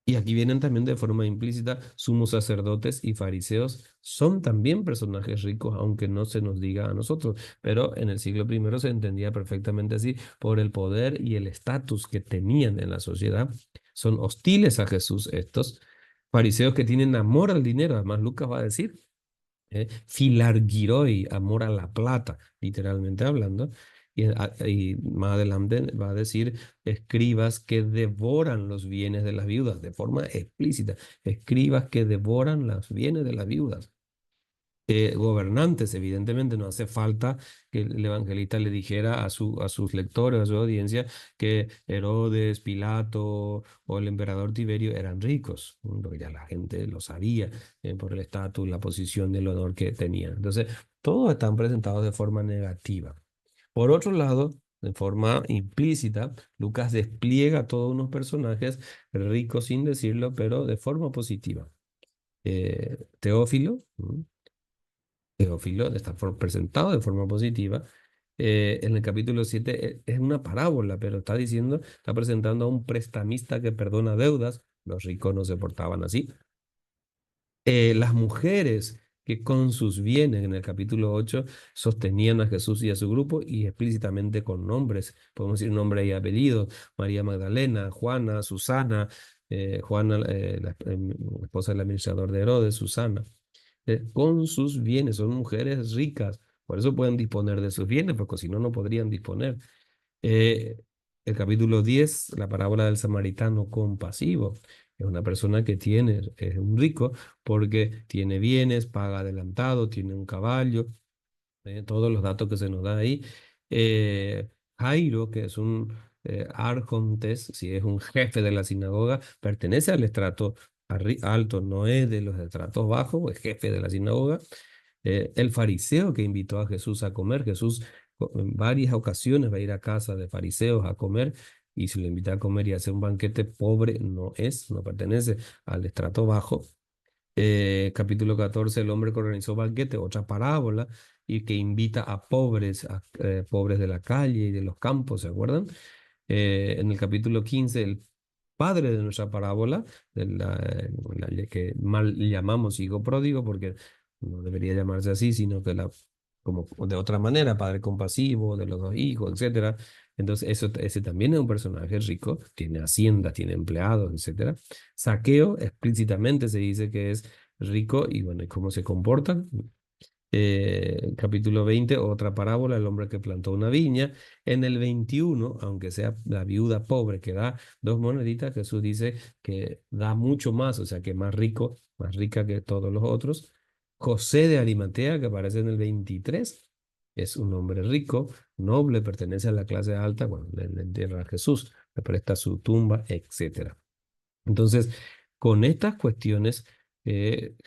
Y aquí vienen también de forma implícita sumos sacerdotes y fariseos, son también personajes ricos, aunque no se nos diga a nosotros, pero en el siglo I se entendía perfectamente así por el poder y el estatus que tenían en la sociedad. Son hostiles a Jesús estos fariseos que tienen amor al dinero, además Lucas va a decir filargiroi, amor a la plata, literalmente hablando. Y más adelante va a decir escribas que devoran los bienes de las viudas, de forma explícita, escribas que devoran los bienes de las viudas. Gobernantes, evidentemente, no hace falta que el evangelista le dijera a sus lectores, a su audiencia, que Herodes, Pilato o el emperador Tiberio eran ricos, porque ya la gente lo sabía por el estatus, la posición, el honor que tenían. Entonces, todos están presentados de forma negativa. Por otro lado, de forma implícita, Lucas despliega a todos unos personajes ricos sin decirlo, pero de forma positiva. Teófilo. Teófilo está presentado de forma positiva. En el capítulo 7 es una parábola, pero está diciendo, está presentando a un prestamista que perdona deudas. Los ricos no se portaban así. Las mujeres que con sus bienes en el capítulo 8 sostenían a Jesús y a su grupo y explícitamente con nombres, podemos decir nombre y apellido, María Magdalena, Juana, Susana, Juana, la esposa del administrador de Herodes, Susana con sus bienes, son mujeres ricas, por eso pueden disponer de sus bienes, porque si no, no podrían disponer. Eh, el capítulo 10 la parábola del samaritano compasivo, es una persona que tiene, es un rico porque tiene bienes, paga adelantado, tiene un caballo, todos los datos que se nos da ahí. Jairo, que es un arcontes, si es un jefe de la sinagoga, pertenece al estrato alto, no es de los estratos bajos, es jefe de la sinagoga. El fariseo que invitó a Jesús a comer, Jesús en varias ocasiones va a ir a casa de fariseos a comer, y si lo invita a comer y hace un banquete, pobre no es, no pertenece al estrato bajo. Capítulo 14, el hombre que organizó banquete, otra parábola, y que invita a pobres, pobres de la calle y de los campos, ¿se acuerdan? En el capítulo 15, el padre de nuestra parábola, que mal llamamos hijo pródigo, porque no debería llamarse así, sino que como de otra manera, padre compasivo de los dos hijos, etcétera. Entonces, ese también es un personaje rico, tiene hacienda, tiene empleados, etcétera. Saqueo, explícitamente se dice que es rico y bueno, ¿y cómo se comportan? Capítulo 20, otra parábola, el hombre que plantó una viña. En el 21, aunque sea la viuda pobre que da dos moneditas, Jesús dice que da mucho más, o sea que más rico, más rica que todos los otros. José de Arimatea, que aparece en el 23, es un hombre rico, noble, pertenece a la clase alta, bueno, le entierra a Jesús, le presta su tumba, etcétera. Entonces, con estas cuestiones,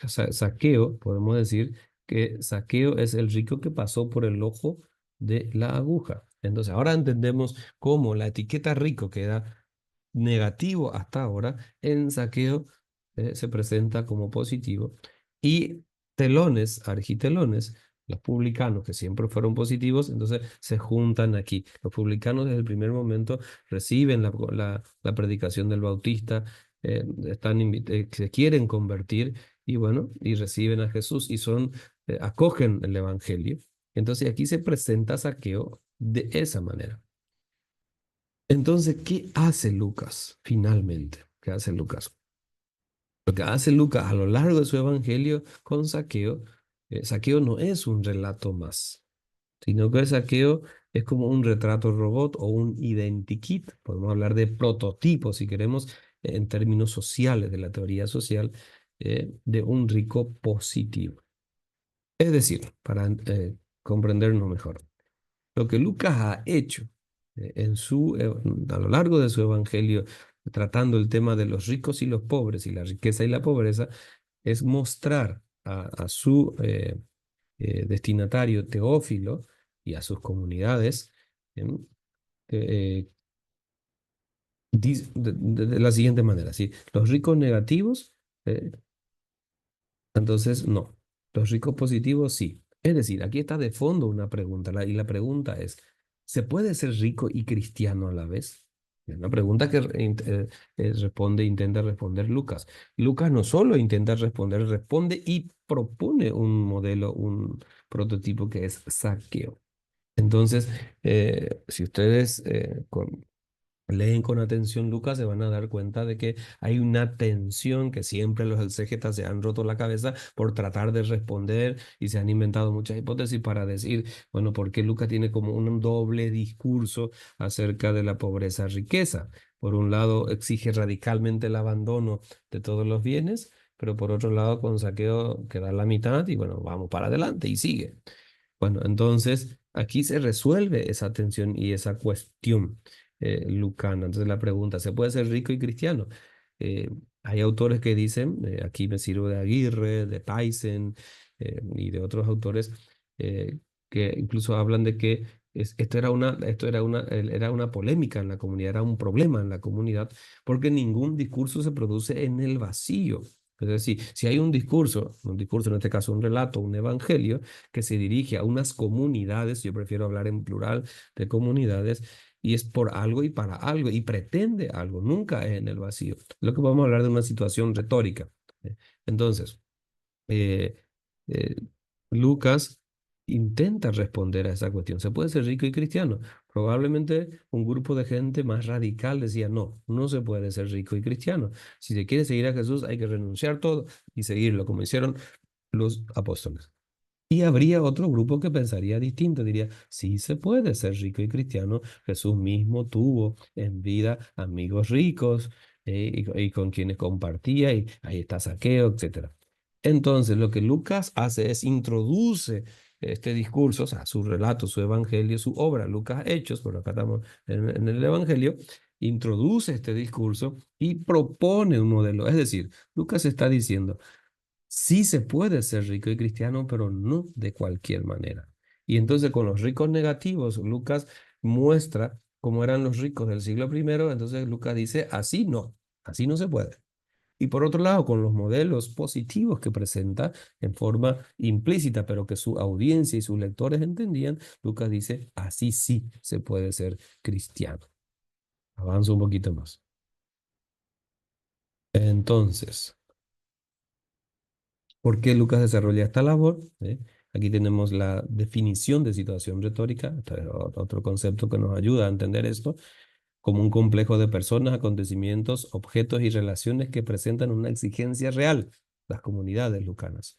Saqueo, podemos decir que Saqueo es el rico que pasó por el ojo de la aguja. Entonces, ahora entendemos cómo la etiqueta rico queda negativo hasta ahora, en Saqueo se presenta como positivo, y telones, argitelones, los publicanos que siempre fueron positivos, entonces se juntan aquí. Los publicanos desde el primer momento reciben la predicación del Bautista, se quieren convertir y bueno, y reciben a Jesús y acogen el Evangelio. Entonces aquí se presenta Saqueo de esa manera. Entonces, ¿qué hace Lucas finalmente? ¿Qué hace Lucas? Lo que hace Lucas a lo largo de su evangelio con Saqueo, Saqueo no es un relato más, sino que Saqueo es como un retrato robot o un identikit. Podemos hablar de prototipo, si queremos, en términos sociales, de la teoría social, de un rico positivo. Es decir, para comprendernos mejor, lo que Lucas ha hecho a lo largo de su evangelio, tratando el tema de los ricos y los pobres y la riqueza y la pobreza, es mostrar a su destinatario Teófilo y a sus comunidades eh, de la siguiente manera, ¿sí? Los ricos negativos, eh, entonces no. Los ricos positivos sí. Es decir, aquí está de fondo una pregunta, y la pregunta es, ¿se puede ser rico y cristiano a la vez? Es una pregunta que intenta responder Lucas. Lucas no solo intenta responder, responde y propone un modelo, un prototipo que es Zaqueo. Entonces, si ustedes leen con atención Lucas, se van a dar cuenta de que hay una tensión que siempre los exégetas se han roto la cabeza por tratar de responder y se han inventado muchas hipótesis para decir, bueno, ¿por qué Lucas tiene como un doble discurso acerca de la pobreza-riqueza? Por un lado, exige radicalmente el abandono de todos los bienes, pero por otro lado, con Saqueo queda la mitad y bueno, vamos para adelante y sigue. Bueno, entonces aquí se resuelve esa tensión y esa cuestión lucana. Entonces la pregunta, ¿se puede ser rico y cristiano? Hay autores que dicen, aquí me sirvo de Aguirre, de Tyson y de otros autores eh, que incluso hablan de que era una polémica en la comunidad, era un problema en la comunidad, porque ningún discurso se produce en el vacío. Es decir, si hay un discurso en este caso un relato, un evangelio, que se dirige a unas comunidades, yo prefiero hablar en plural de comunidades, y es por algo y para algo, y pretende algo, nunca en el vacío. Lo que vamos a hablar de una situación retórica. ¿Eh? Entonces, eh, eh, Lucas intenta responder a esa cuestión. ¿Se puede ser rico y cristiano? Probablemente un grupo de gente más radical decía, no, no se puede ser rico y cristiano. Si se quiere seguir a Jesús, hay que renunciar todo y seguirlo, como hicieron los apóstoles. Y habría otro grupo que pensaría distinto, diría, sí se puede ser rico y cristiano. Jesús mismo tuvo en vida amigos ricos y con quienes compartía, y ahí está Saqueo, etcétera. Entonces, lo que Lucas hace es introduce este discurso, o sea, su relato, su evangelio, su obra, Lucas Hechos, por acá estamos en el evangelio, introduce este discurso y propone un modelo. Es decir, Lucas está diciendo, sí se puede ser rico y cristiano, pero no de cualquier manera. Y entonces con los ricos negativos, Lucas muestra cómo eran los ricos del siglo primero. Entonces Lucas dice, así no se puede. Y por otro lado, con los modelos positivos que presenta en forma implícita, pero que su audiencia y sus lectores entendían, Lucas dice, así sí se puede ser cristiano. Avanzo un poquito más. Entonces, ¿por qué Lucas desarrolla esta labor? Aquí tenemos la definición de situación retórica, este es otro concepto que nos ayuda a entender esto, como un complejo de personas, acontecimientos, objetos y relaciones que presentan una exigencia real, las comunidades lucanas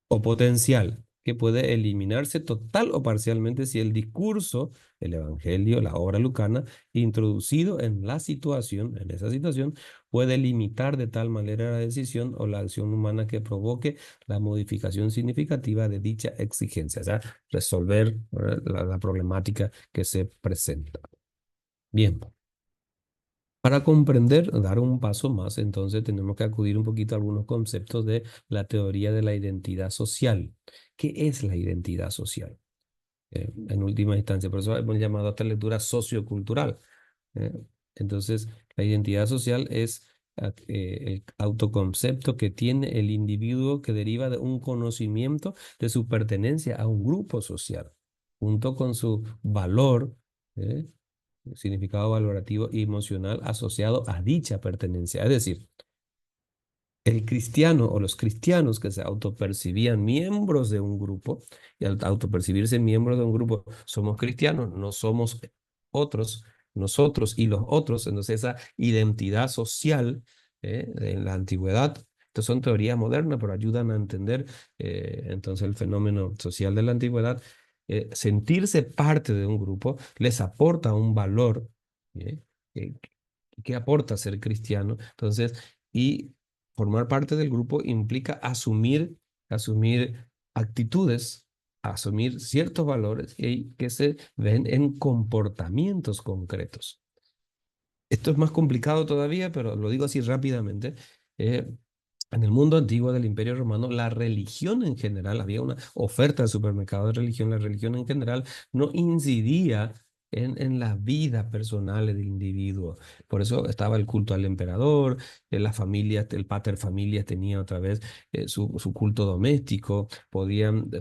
o potencial, que puede eliminarse total o parcialmente si el discurso, el evangelio, la obra lucana, introducido en la situación, en esa situación, puede limitar de tal manera la decisión o la acción humana que provoque la modificación significativa de dicha exigencia, o sea, resolver la problemática que se presenta. Bien. Para comprender, dar un paso más, entonces tenemos que acudir un poquito a algunos conceptos de la teoría de la identidad social. ¿Qué es la identidad social? En última instancia, por eso hemos llamado a esta lectura sociocultural. ¿eh? Entonces, la identidad social es el autoconcepto que tiene el individuo que deriva de un conocimiento de su pertenencia a un grupo social, junto con su valor. ¿eh? Significado valorativo y emocional asociado a dicha pertenencia. Es decir, el cristiano o los cristianos que se autopercibían miembros de un grupo, y al autopercibirse miembros de un grupo, somos cristianos, no somos otros, nosotros y los otros. Entonces esa identidad social en la antigüedad, estas son teorías modernas, pero ayudan a entender entonces el fenómeno social de la antigüedad. Sentirse parte de un grupo les aporta un valor. ¿eh? Eh, ¿Qué aporta ser cristiano? Entonces, y formar parte del grupo implica asumir actitudes, asumir ciertos valores que se ven en comportamientos concretos. Esto es más complicado todavía, pero lo digo así rápidamente. Eh, en el mundo antiguo del Imperio Romano, la religión en general, había una oferta de supermercado de religión, la religión en general no incidía en la vida personal del individuo. Por eso estaba el culto al emperador, las familias, el pater familias tenía otra vez su culto doméstico,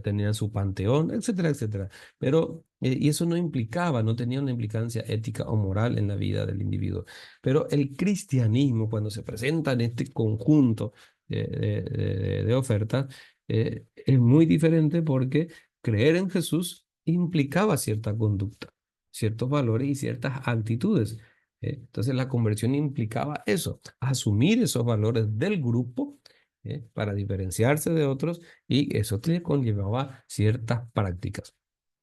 tenían su panteón, etcétera, etcétera. Pero, y eso no implicaba, no tenía una implicancia ética o moral en la vida del individuo. Pero el cristianismo, cuando se presenta en este conjunto de ofertas, es muy diferente porque creer en Jesús implicaba cierta conducta, ciertos valores y ciertas actitudes. Entonces la conversión implicaba eso, asumir esos valores del grupo para diferenciarse de otros, y eso te conllevaba ciertas prácticas.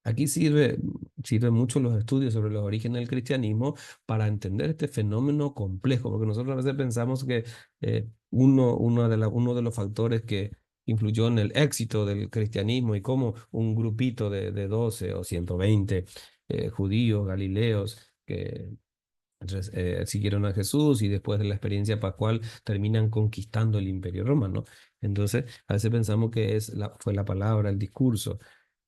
Aquí sirven mucho los estudios sobre los orígenes del cristianismo para entender este fenómeno complejo, porque nosotros a veces pensamos que uno de los factores que influyó en el éxito del cristianismo y cómo un grupito de 12 o 120 judíos, galileos, que siguieron a Jesús y después de la experiencia pascual terminan conquistando el Imperio Romano. Entonces, a veces pensamos que fue la palabra, el discurso,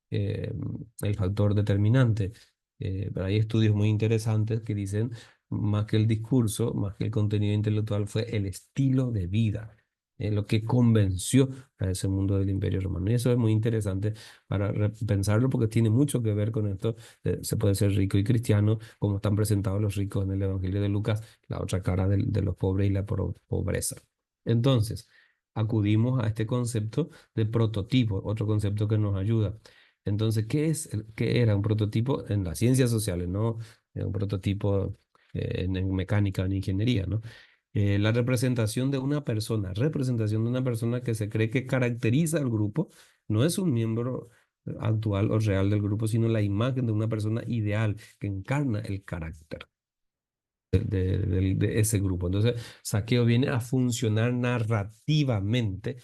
eh, el factor determinante. Pero hay estudios muy interesantes que dicen más que el discurso, más que el contenido intelectual, fue el estilo de vida, lo que convenció a ese mundo del Imperio Romano. Y eso es muy interesante para pensarlo porque tiene mucho que ver con esto. Se puede ser rico y cristiano, como están presentados los ricos en el Evangelio de Lucas, la otra cara de los pobres y la pobreza. Entonces, acudimos a este concepto de prototipo, otro concepto que nos ayuda. Entonces, ¿qué era un prototipo en las ciencias sociales, no un prototipo en mecánica o en ingeniería, ¿no? La representación de una persona que se cree que caracteriza al grupo, no es un miembro actual o real del grupo, sino la imagen de una persona ideal que encarna el carácter de ese grupo. Entonces, Saqueo viene a funcionar narrativamente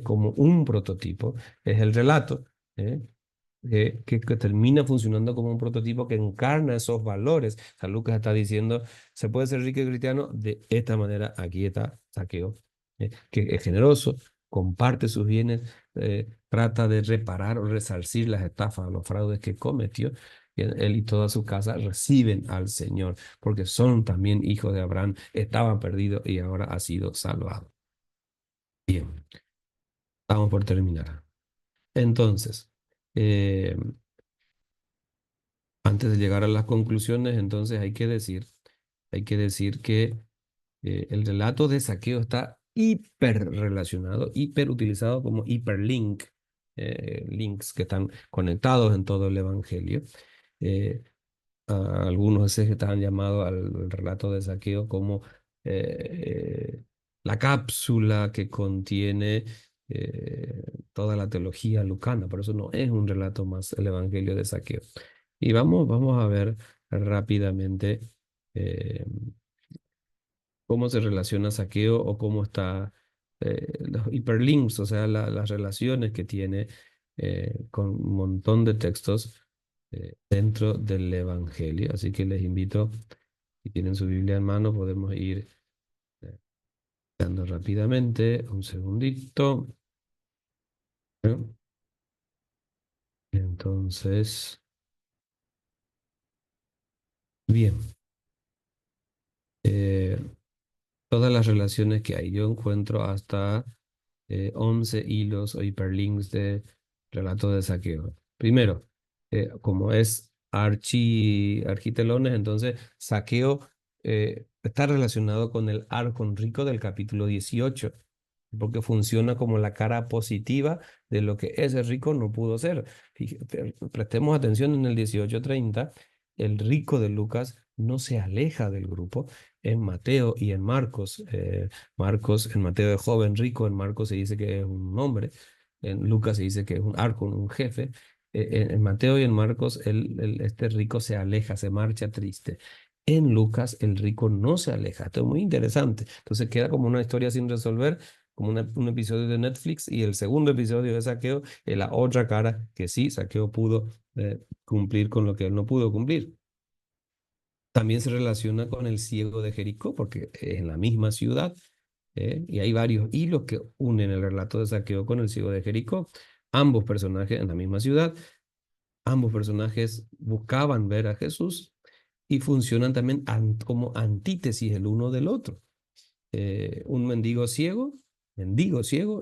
como un prototipo, es el relato. ¿eh? Que termina funcionando como un prototipo que encarna esos valores. San Lucas está diciendo, se puede ser rico y cristiano de esta manera. Aquí está Saqueo, que es generoso, comparte sus bienes, trata de reparar o resarcir las estafas, los fraudes que cometió. Y él y toda su casa reciben al Señor, porque son también hijos de Abraham, estaban perdidos y ahora ha sido salvado. Bien, estamos por terminar. Entonces, eh, antes de llegar a las conclusiones, entonces hay que decir que el relato de Saqueo está hiper relacionado, hiper utilizado como hiperlink, links que están conectados en todo el Evangelio. Eh, Algunos veces están llamados al relato de Saqueo como la cápsula que contiene toda la teología lucana. Por eso no es un relato más el Evangelio de Saqueo. Y vamos a ver rápidamente eh, cómo se relaciona Saqueo o cómo está los hiperlinks, o sea, las relaciones que tiene con un montón de textos dentro del Evangelio. Así que les invito, si tienen su Biblia en mano, podemos ir dando rápidamente, un segundito. ¿No? Entonces, bien, eh, todas las relaciones que hay, yo encuentro hasta 11 hilos o hiperlinks de relato de Saqueo. Primero, como es architelones, entonces Saqueo está relacionado con el arco rico del capítulo 18, porque funciona como la cara positiva de lo que ese rico no pudo ser. Prestemos atención en el 18:30, el rico de Lucas no se aleja del grupo. En Mateo y en Marcos, en Mateo es joven rico, en Marcos se dice que es un hombre, en Lucas se dice que es un arco, un jefe. En Mateo y en Marcos este rico se aleja, se marcha triste. En Lucas el rico no se aleja. Esto es muy interesante. Entonces queda como una historia sin resolver, como un episodio de Netflix, y el segundo episodio de Saqueo es la otra cara que sí, Saqueo pudo cumplir con lo que él no pudo cumplir. También se relaciona con el ciego de Jericó, porque es en la misma ciudad, y hay varios hilos que unen el relato de Saqueo con el ciego de Jericó. Ambos personajes en la misma ciudad. Ambos personajes buscaban ver a Jesús y funcionan también como antítesis el uno del otro. Un mendigo ciego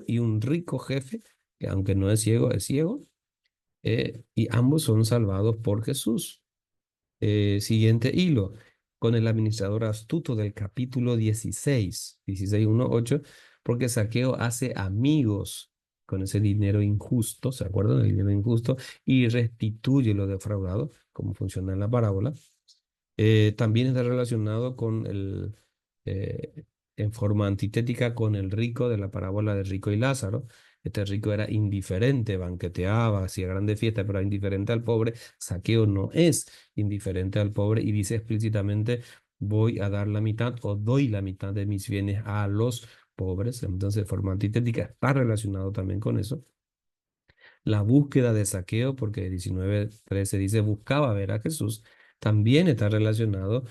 y un rico jefe, que aunque no es ciego, y ambos son salvados por Jesús. Siguiente hilo, con el administrador astuto del capítulo 16:1-8, porque Zaqueo hace amigos con ese dinero injusto, ¿se acuerdan del dinero injusto? Y restituye lo defraudado, como funciona en la parábola. También está relacionado eh, en forma antitética con el rico de la parábola de rico y Lázaro. Este rico era indiferente, banqueteaba, hacía grandes fiestas, pero era indiferente al pobre. Zaqueo no es indiferente al pobre y dice explícitamente, voy a dar la mitad o doy la mitad de mis bienes a los pobres. Entonces, de forma antitética está relacionado también con eso. La búsqueda de Zaqueo, porque 19:13 dice buscaba ver a Jesús, también está relacionado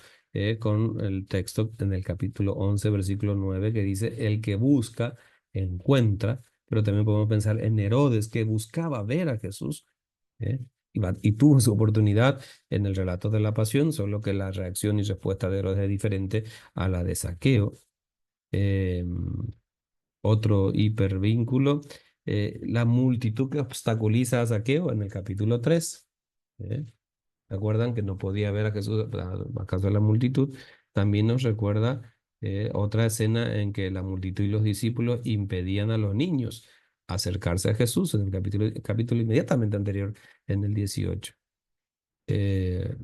con el texto en el capítulo 11, versículo 9, que dice, el que busca, encuentra, pero también podemos pensar en Herodes, que buscaba ver a Jesús, ¿eh? Y tuvo su oportunidad en el relato de la pasión, solo que la reacción y respuesta de Herodes es diferente a la de Zaqueo. Otro hipervínculo, la multitud que obstaculiza a Zaqueo en el capítulo 3. ¿eh? ¿Se acuerdan que no podía ver a Jesús a causa de la multitud? También nos recuerda otra escena en que la multitud y los discípulos impedían a los niños acercarse a Jesús en el capítulo inmediatamente anterior, en el 18. Eh,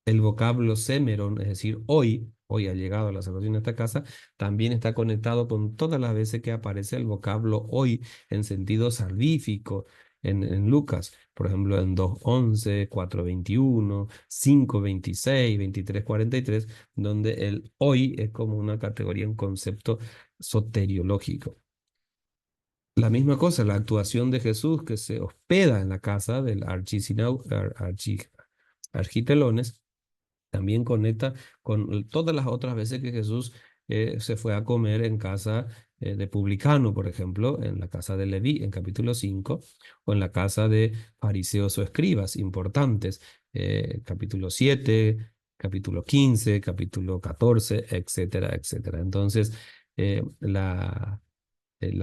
el vocablo semeron, es decir, hoy ha llegado a la salvación de esta casa, también está conectado con todas las veces que aparece el vocablo hoy en sentido salvífico en Lucas, por ejemplo, en 2:11, 4:21, 5:26, 23:43, donde el hoy es como una categoría, un concepto soteriológico. La misma cosa, la actuación de Jesús que se hospeda en la casa del architelones, también conecta con todas las otras veces que Jesús se fue a comer en casa de publicano, por ejemplo, en la casa de Leví, en capítulo 5, o en la casa de fariseos o escribas importantes, capítulo 7, capítulo 15, capítulo 14, etcétera, etcétera. Entonces, la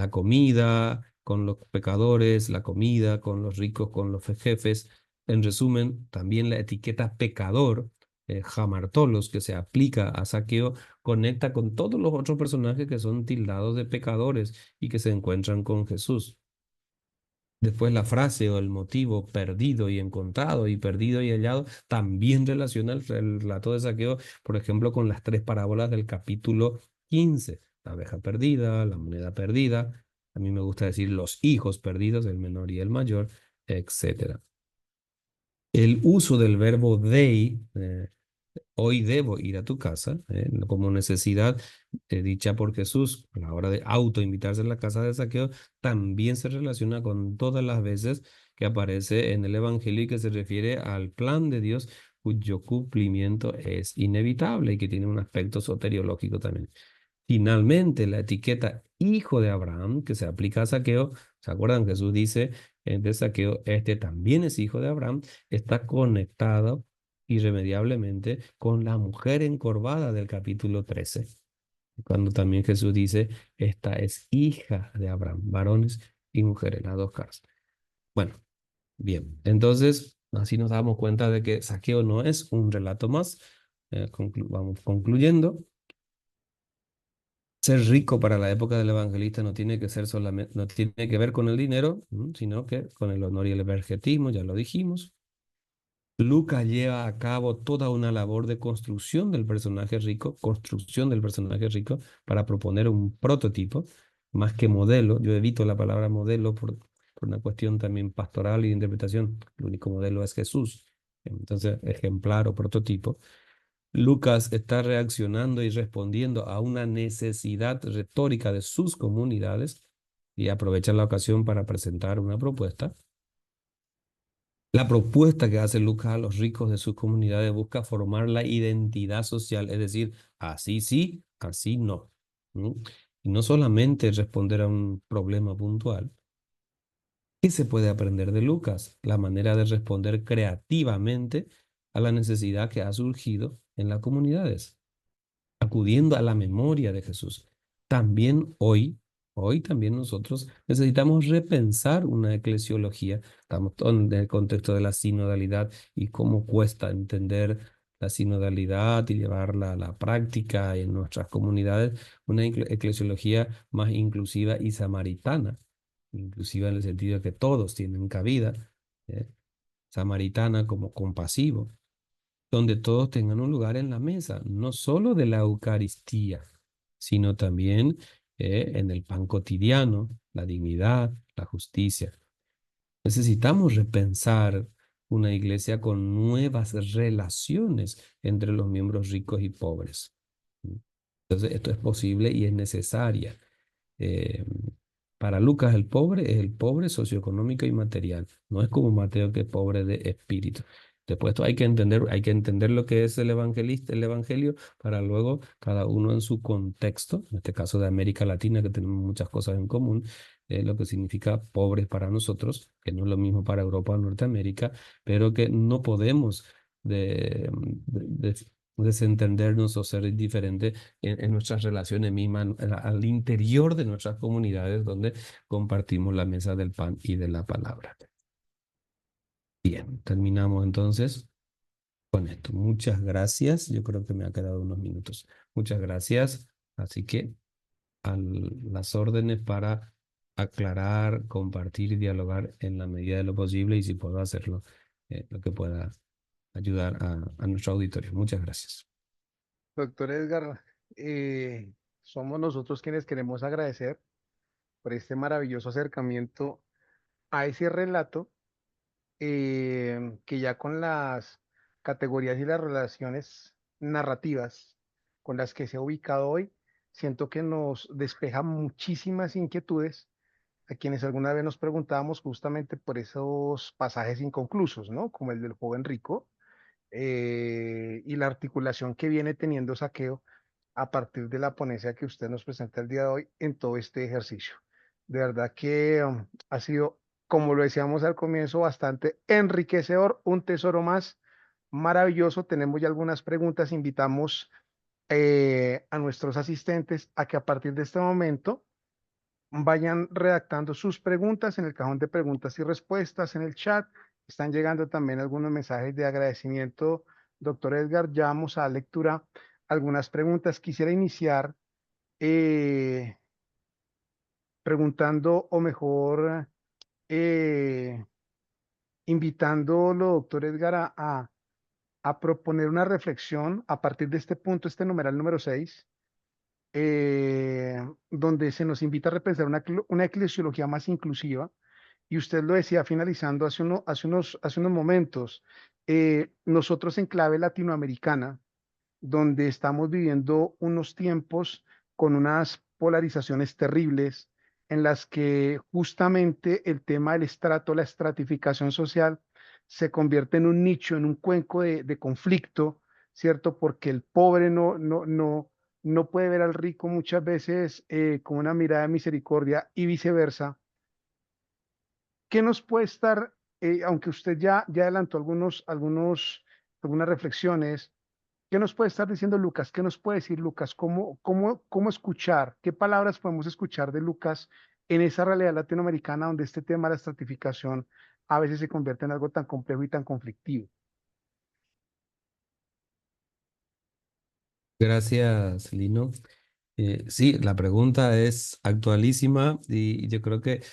comida con los pecadores, la comida con los ricos, con los jefes. En resumen, también la etiqueta pecador, jamartolos, que se aplica a Zaqueo, conecta con todos los otros personajes que son tildados de pecadores y que se encuentran con Jesús. Después la frase o el motivo perdido y encontrado y perdido y hallado también relaciona el relato de Zaqueo, por ejemplo, con las tres parábolas del capítulo 15. La abeja perdida, la moneda perdida, a mí me gusta decir los hijos perdidos, el menor y el mayor, etcétera. El uso del verbo dei, hoy debo ir a tu casa, como necesidad dicha por Jesús a la hora de autoinvitarse a la casa de Zaqueo, también se relaciona con todas las veces que aparece en el Evangelio y que se refiere al plan de Dios cuyo cumplimiento es inevitable y que tiene un aspecto soteriológico también. Finalmente, la etiqueta hijo de Abraham, que se aplica a Zaqueo, ¿se acuerdan? Jesús dice de Zaqueo, este también es hijo de Abraham, está conectado irremediablemente con la mujer encorvada del capítulo 13, cuando también Jesús dice, esta es hija de Abraham, varones y mujeres, las dos caras. Bueno, bien, entonces así nos damos cuenta de que Zaqueo no es un relato más. Vamos concluyendo. Ser rico para la época del evangelista no tiene que ser solamente, no tiene que ver con el dinero, sino que con el honor y el evangelismo, ya lo dijimos. Lucas lleva a cabo toda una labor de construcción del personaje rico para proponer un prototipo, más que modelo. Yo evito la palabra modelo por una cuestión también pastoral y de interpretación. El único modelo es Jesús. Entonces, ejemplar o prototipo. Lucas está reaccionando y respondiendo a una necesidad retórica de sus comunidades y aprovecha la ocasión para presentar una propuesta. La propuesta que hace Lucas a los ricos de sus comunidades busca formar la identidad social, es decir, así sí, así no. ¿Mm? Y no solamente responder a un problema puntual. ¿Qué se puede aprender de Lucas? La manera de responder creativamente a la necesidad que ha surgido en las comunidades, acudiendo a la memoria de Jesús. También hoy también nosotros necesitamos repensar una eclesiología. Estamos en el contexto de la sinodalidad y cómo cuesta entender la sinodalidad y llevarla a la práctica en nuestras comunidades, una eclesiología más inclusiva y samaritana, inclusiva en el sentido de que todos tienen cabida, ¿eh? Samaritana como compasivo, donde todos tengan un lugar en la mesa, no solo de la Eucaristía, sino también en el pan cotidiano, la dignidad, la justicia. Necesitamos repensar una iglesia con nuevas relaciones entre los miembros ricos y pobres. Entonces, esto es posible y es necesaria. Eh, para Lucas el pobre es el pobre socioeconómico y material. No es como Mateo que es pobre de espíritu. Después esto hay que entender lo que es el evangelista, el evangelio, para luego cada uno en su contexto, en este caso de América Latina, que tenemos muchas cosas en común, lo que significa pobres para nosotros, que no es lo mismo para Europa o Norteamérica, pero que no podemos desentendernos o ser diferentes en nuestras relaciones mismas, al interior de nuestras comunidades donde compartimos la mesa del pan y de la palabra. Bien, terminamos entonces con esto. Muchas gracias. Yo creo que me ha quedado unos minutos. Muchas gracias. Así que las órdenes para aclarar, compartir y dialogar en la medida de lo posible y si puedo hacerlo, lo que pueda ayudar a nuestro auditorio. Muchas gracias. Doctor Edgar, somos nosotros quienes queremos agradecer por este maravilloso acercamiento a ese relato que ya con las categorías y las relaciones narrativas con las que se ha ubicado hoy, siento que nos despeja muchísimas inquietudes a quienes alguna vez nos preguntábamos justamente por esos pasajes inconclusos, ¿no? Como el del joven rico, y la articulación que viene teniendo Saqueo a partir de la ponencia que usted nos presenta el día de hoy en todo este ejercicio. De verdad que ha sido, como lo decíamos al comienzo, bastante enriquecedor, un tesoro más maravilloso. Tenemos ya algunas preguntas, invitamos a nuestros asistentes a que a partir de este momento vayan redactando sus preguntas en el cajón de preguntas y respuestas en el chat. Están llegando también algunos mensajes de agradecimiento, doctor Edgar. Ya vamos a lectura algunas preguntas. Quisiera iniciar eh, preguntando, o mejor, eh, invitándolo, doctor Edgar, a proponer una reflexión a partir de este punto, este numeral número 6, donde se nos invita a repensar una eclesiología más inclusiva. Y usted lo decía finalizando hace unos momentos, nosotros en clave latinoamericana, donde estamos viviendo unos tiempos con unas polarizaciones terribles en las que justamente el tema del estrato, la estratificación social, se convierte en un nicho, en un cuenco de conflicto, ¿cierto? Porque el pobre no puede ver al rico muchas veces con una mirada de misericordia y viceversa. ¿Qué nos puede estar, aunque usted ya adelantó algunas reflexiones? ¿Qué nos puede estar diciendo Lucas? ¿Qué nos puede decir Lucas? ¿Cómo escuchar? ¿Qué palabras podemos escuchar de Lucas en esa realidad latinoamericana donde este tema de la estratificación a veces se convierte en algo tan complejo y tan conflictivo? Gracias, Lino. Sí, la pregunta es actualísima y yo creo que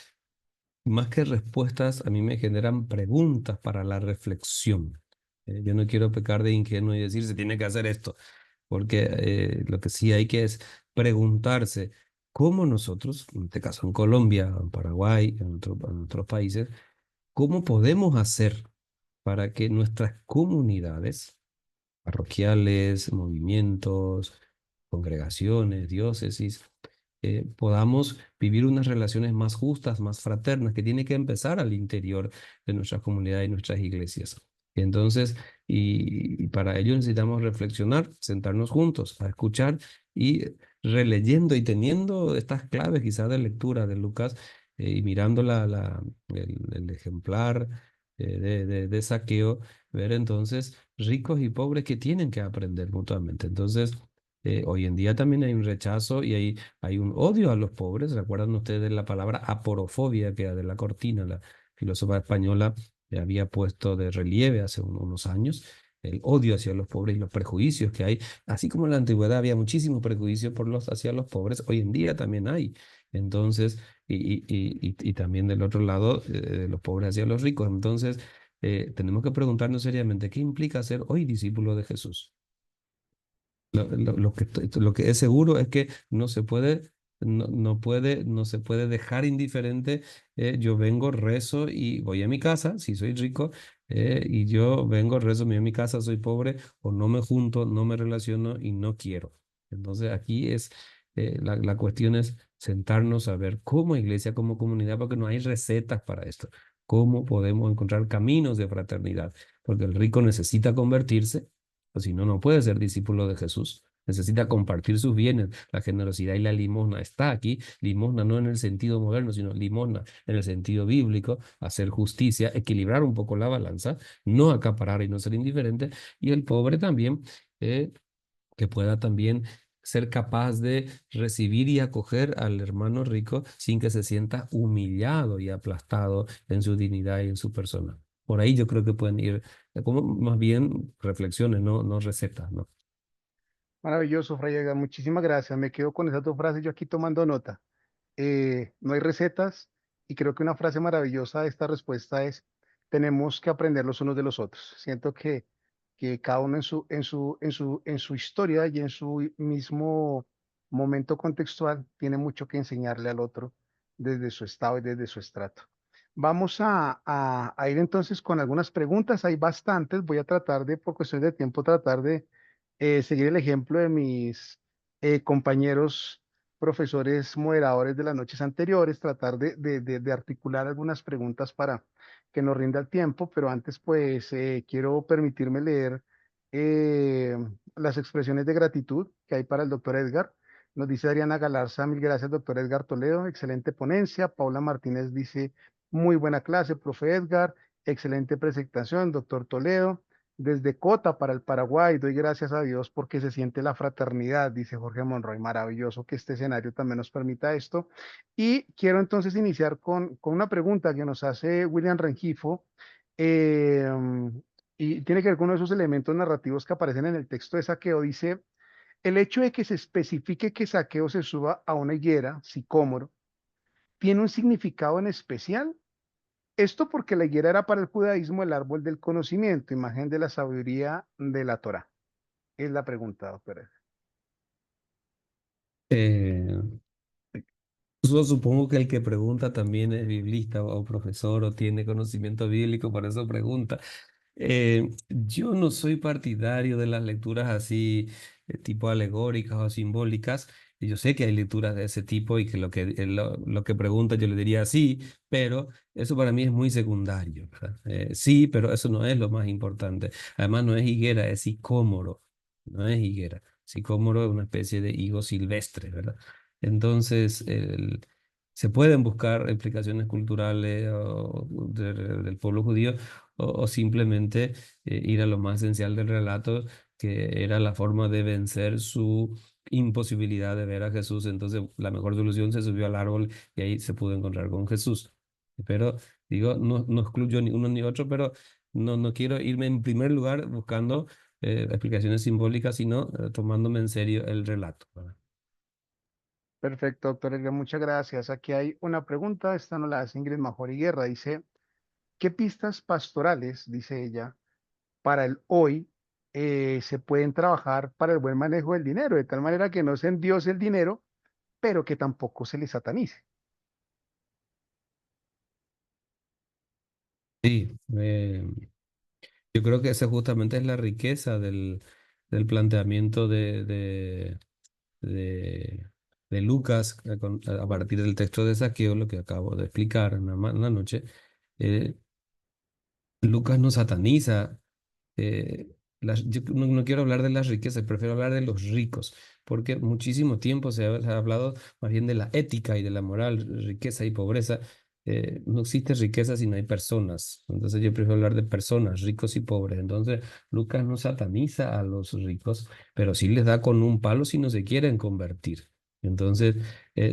más que respuestas, a mí me generan preguntas para la reflexión. Yo no quiero pecar de ingenuo y decir se tiene que hacer esto, porque lo que sí hay que es preguntarse cómo nosotros, en este caso en Colombia, en Paraguay, en otros países, cómo podemos hacer para que nuestras comunidades parroquiales, movimientos, congregaciones, diócesis, podamos vivir unas relaciones más justas, más fraternas, que tiene que empezar al interior de nuestras comunidades y nuestras iglesias. Entonces, y para ello necesitamos reflexionar, sentarnos juntos a escuchar y releyendo y teniendo estas claves quizás de lectura de Lucas, y mirando el ejemplar de Zaqueo, ver entonces ricos y pobres que tienen que aprender mutuamente. Entonces, hoy en día también hay un rechazo y hay un odio a los pobres. ¿Recuerdan ustedes la palabra aporofobia que de la Cortina, la filósofa española, había puesto de relieve hace unos años? El odio hacia los pobres y los prejuicios que hay. Así como en la antigüedad había muchísimo prejuicio hacia los pobres, hoy en día también hay. Entonces, y también del otro lado, de los pobres hacia los ricos. Entonces, tenemos que preguntarnos seriamente, ¿qué implica ser hoy discípulo de Jesús? Lo que es seguro es que no se puede dejar indiferente. Yo vengo, rezo y voy a mi casa, si soy rico, y yo vengo, rezo, me voy a mi casa, soy pobre, o no me junto, no me relaciono y no quiero. Entonces aquí la cuestión es sentarnos a ver como iglesia, como comunidad, porque no hay recetas para esto. ¿Cómo podemos encontrar caminos de fraternidad? Porque el rico necesita convertirse, o si no, no puede ser discípulo de Jesús. Necesita compartir sus bienes. La generosidad y la limosna está aquí. Limosna no en el sentido moderno, sino limosna en el sentido bíblico. Hacer justicia, equilibrar un poco la balanza, no acaparar y no ser indiferente. Y el pobre también, eh, que pueda también ser capaz de recibir y acoger al hermano rico sin que se sienta humillado y aplastado en su dignidad y en su persona. Por ahí yo creo que pueden ir, como más bien reflexiones, no recetas, ¿no? Maravilloso, Fray Edgar. Muchísimas gracias. Me quedo con esas dos frases yo aquí tomando nota. No hay recetas y creo que una frase maravillosa de esta respuesta es, tenemos que aprender los unos de los otros. Siento que cada uno en su historia y en su mismo momento contextual tiene mucho que enseñarle al otro desde su estado y desde su estrato. Vamos a ir entonces con algunas preguntas. Hay bastantes. Voy a tratar de, por cuestión de tiempo, tratar de seguir el ejemplo de mis compañeros profesores moderadores de las noches anteriores, tratar de articular algunas preguntas para que nos rinda el tiempo, pero antes pues quiero permitirme leer eh, las expresiones de gratitud que hay para el doctor Edgar. Nos dice Adriana Galarza, mil gracias, doctor Edgar Toledo, excelente ponencia. Paula Martínez dice, muy buena clase, profe Edgar, excelente presentación, doctor Toledo. Desde Cota para el Paraguay, doy gracias a Dios porque se siente la fraternidad, dice Jorge Monroy. Maravilloso que este escenario también nos permita esto. Y quiero entonces iniciar con una pregunta que nos hace William Rengifo, eh, y tiene que ver con uno de esos elementos narrativos que aparecen en el texto de Saqueo. Dice, el hecho de que se especifique que Saqueo se suba a una higuera, sicómoro, ¿tiene un significado en especial? Esto porque la higuera era para el judaísmo el árbol del conocimiento, imagen de la sabiduría de la Torá. Es la pregunta, doctora. Eh, yo supongo que el que pregunta también es biblista o profesor o tiene conocimiento bíblico, por eso pregunta. Yo no soy partidario de las lecturas así, tipo alegóricas o simbólicas. Y yo sé que hay lecturas de ese tipo y que lo que pregunta yo le diría sí, pero eso para mí es muy secundario, ¿verdad? Sí, pero eso no es lo más importante. Además, no es higuera, es sicómoro, no es higuera. Sicómoro es una especie de higo silvestre, ¿verdad? Entonces, se pueden buscar explicaciones culturales del pueblo judío o simplemente ir a lo más esencial del relato, que era la forma de vencer su imposibilidad de ver a Jesús. Entonces, la mejor solución se subió al árbol y ahí se pudo encontrar con Jesús. Pero, digo, no excluyo ni uno ni otro, pero no quiero irme en primer lugar buscando explicaciones simbólicas, sino tomándome en serio el relato, ¿verdad? Perfecto, doctor Edgar, muchas gracias. Aquí hay una pregunta, esta no la hace Ingrid Majori Guerra. Dice, ¿qué pistas pastorales, dice ella, para el hoy se pueden trabajar para el buen manejo del dinero, de tal manera que no se endiose el dinero, pero que tampoco se le satanice? Sí, yo creo que esa justamente es la riqueza del planteamiento de, de Lucas a partir del texto de Saqueo, lo que acabo de explicar en la noche. eh, Lucas no sataniza. Yo no quiero hablar de las riquezas, prefiero hablar de los ricos, porque muchísimo tiempo se ha hablado más bien de la ética y de la moral, riqueza y pobreza. No existe riqueza si no hay personas. Entonces yo prefiero hablar de personas, ricos y pobres. Entonces Lucas no sataniza a los ricos, pero sí les da con un palo si no se quieren convertir. Entonces,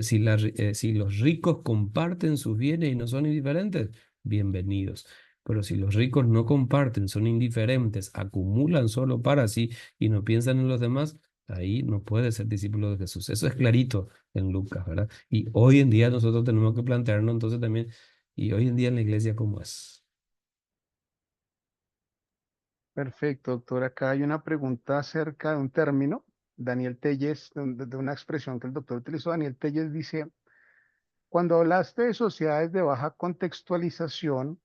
si los ricos comparten sus bienes y no son indiferentes, bienvenidos. Pero si los ricos no comparten, son indiferentes, acumulan solo para sí y no piensan en los demás, ahí no puede ser discípulo de Jesús. Eso es clarito en Lucas, ¿verdad? Y hoy en día nosotros tenemos que plantearnos entonces también, y hoy en día en la iglesia, ¿cómo es? Perfecto, doctor. Acá hay una pregunta acerca de un término. Daniel Telles, de una expresión que el doctor utilizó. Daniel Telles dice, cuando hablaste de sociedades de baja contextualización,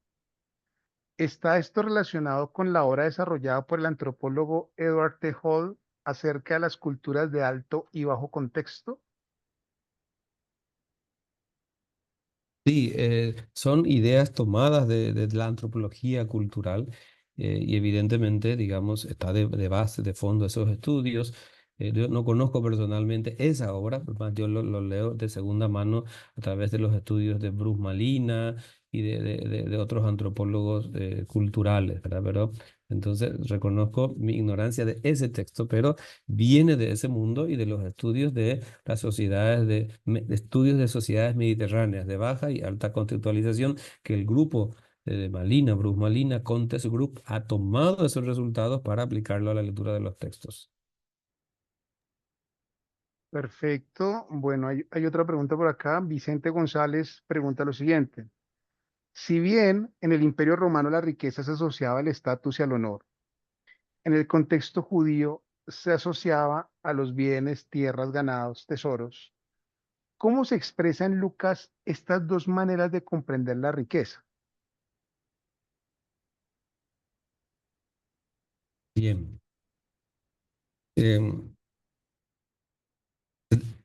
¿está esto relacionado con la obra desarrollada por el antropólogo Edward T. Hall acerca de las culturas de alto y bajo contexto? Sí, son ideas tomadas de la antropología cultural y evidentemente, digamos, está de base, de fondo esos estudios. Yo no conozco personalmente esa obra, pero más yo lo leo de segunda mano a través de los estudios de Bruce Malina y de otros antropólogos culturales, ¿verdad? Pero entonces reconozco mi ignorancia de ese texto, pero viene de ese mundo y de los estudios de las sociedades de estudios de sociedades mediterráneas de baja y alta contextualización que el grupo de Malina, Bruce Malina, Contest Group, ha tomado esos resultados para aplicarlo a la lectura de los textos. Perfecto. Bueno, hay otra pregunta por acá. Vicente González pregunta lo siguiente. Si bien en el Imperio Romano la riqueza se asociaba al estatus y al honor, en el contexto judío se asociaba a los bienes, tierras, ganados, tesoros. ¿Cómo se expresa en Lucas estas dos maneras de comprender la riqueza? Bien. Em,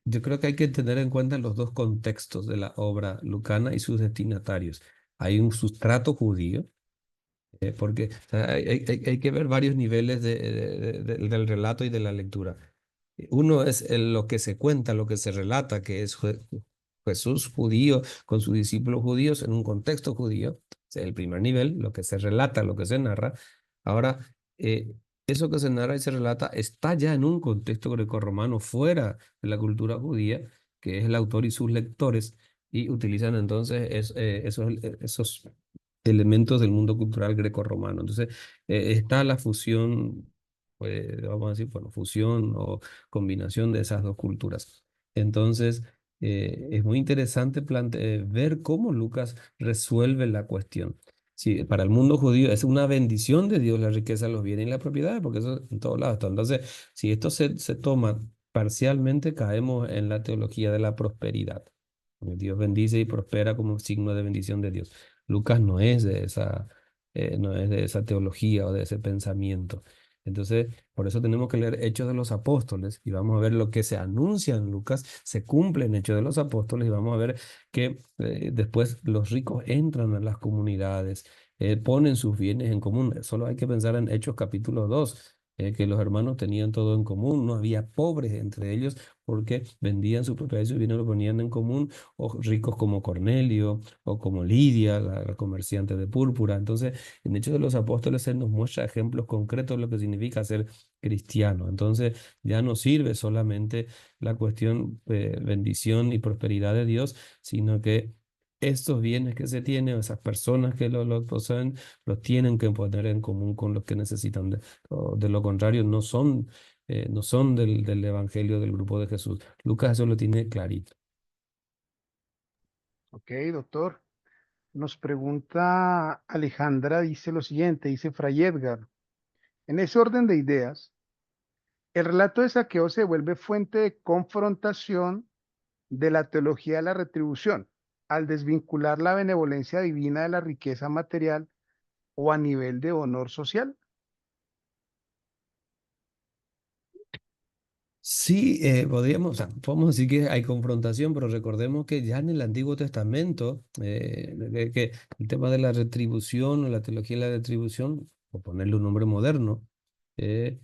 yo creo que hay que tener en cuenta los dos contextos de la obra lucana y sus destinatarios. Hay un sustrato judío, porque o sea, hay que ver varios niveles del relato y de la lectura. Uno es lo que se cuenta, lo que se relata, que es Jesús judío con sus discípulos judíos en un contexto judío. Ese es el primer nivel, lo que se relata, lo que se narra. Ahora, eso que se narra y se relata está ya en un contexto grecorromano fuera de la cultura judía, que es el autor y sus lectores, y utilizan entonces esos elementos del mundo cultural grecorromano. Entonces, está la fusión, vamos a decir, bueno, fusión o combinación de esas dos culturas. Entonces, es muy interesante ver cómo Lucas resuelve la cuestión. Sí, para el mundo judío es una bendición de Dios la riqueza, los bienes y las propiedades, porque eso en todos lados está. Entonces, si esto se toma parcialmente, caemos en la teología de la prosperidad. Dios bendice y prospera como signo de bendición de Dios. Lucas no es de esa teología o de ese pensamiento. Entonces, por eso tenemos que leer Hechos de los Apóstoles y vamos a ver lo que se anuncia en Lucas, se cumple en Hechos de los Apóstoles y vamos a ver que después los ricos entran a las comunidades, ponen sus bienes en común. Solo hay que pensar en Hechos capítulo 2, que los hermanos tenían todo en común, no había pobres entre ellos porque vendían sus propiedades y sus bienes, lo ponían en común, o ricos como Cornelio o como Lidia, la comerciante de púrpura. Entonces, en Hechos de los Apóstoles, Él nos muestra ejemplos concretos de lo que significa ser cristiano. Entonces, ya no sirve solamente la cuestión bendición y prosperidad de Dios, sino que estos bienes que se tienen, o esas personas que lo poseen, los tienen que poner en común con los que necesitan. O de lo contrario, no son del Evangelio del grupo de Jesús. Lucas eso lo tiene clarito. Ok, doctor. Nos pregunta Alejandra, dice lo siguiente, dice Fray Edgar. En ese orden de ideas, el relato de saqueo se vuelve fuente de confrontación de la teología de la retribución, al desvincular la benevolencia divina de la riqueza material o a nivel de honor social. Sí, podríamos, o sea, podemos decir que hay confrontación, pero recordemos que ya en el Antiguo Testamento, que el tema de la retribución o la teología de la retribución, por ponerle un nombre moderno, eh,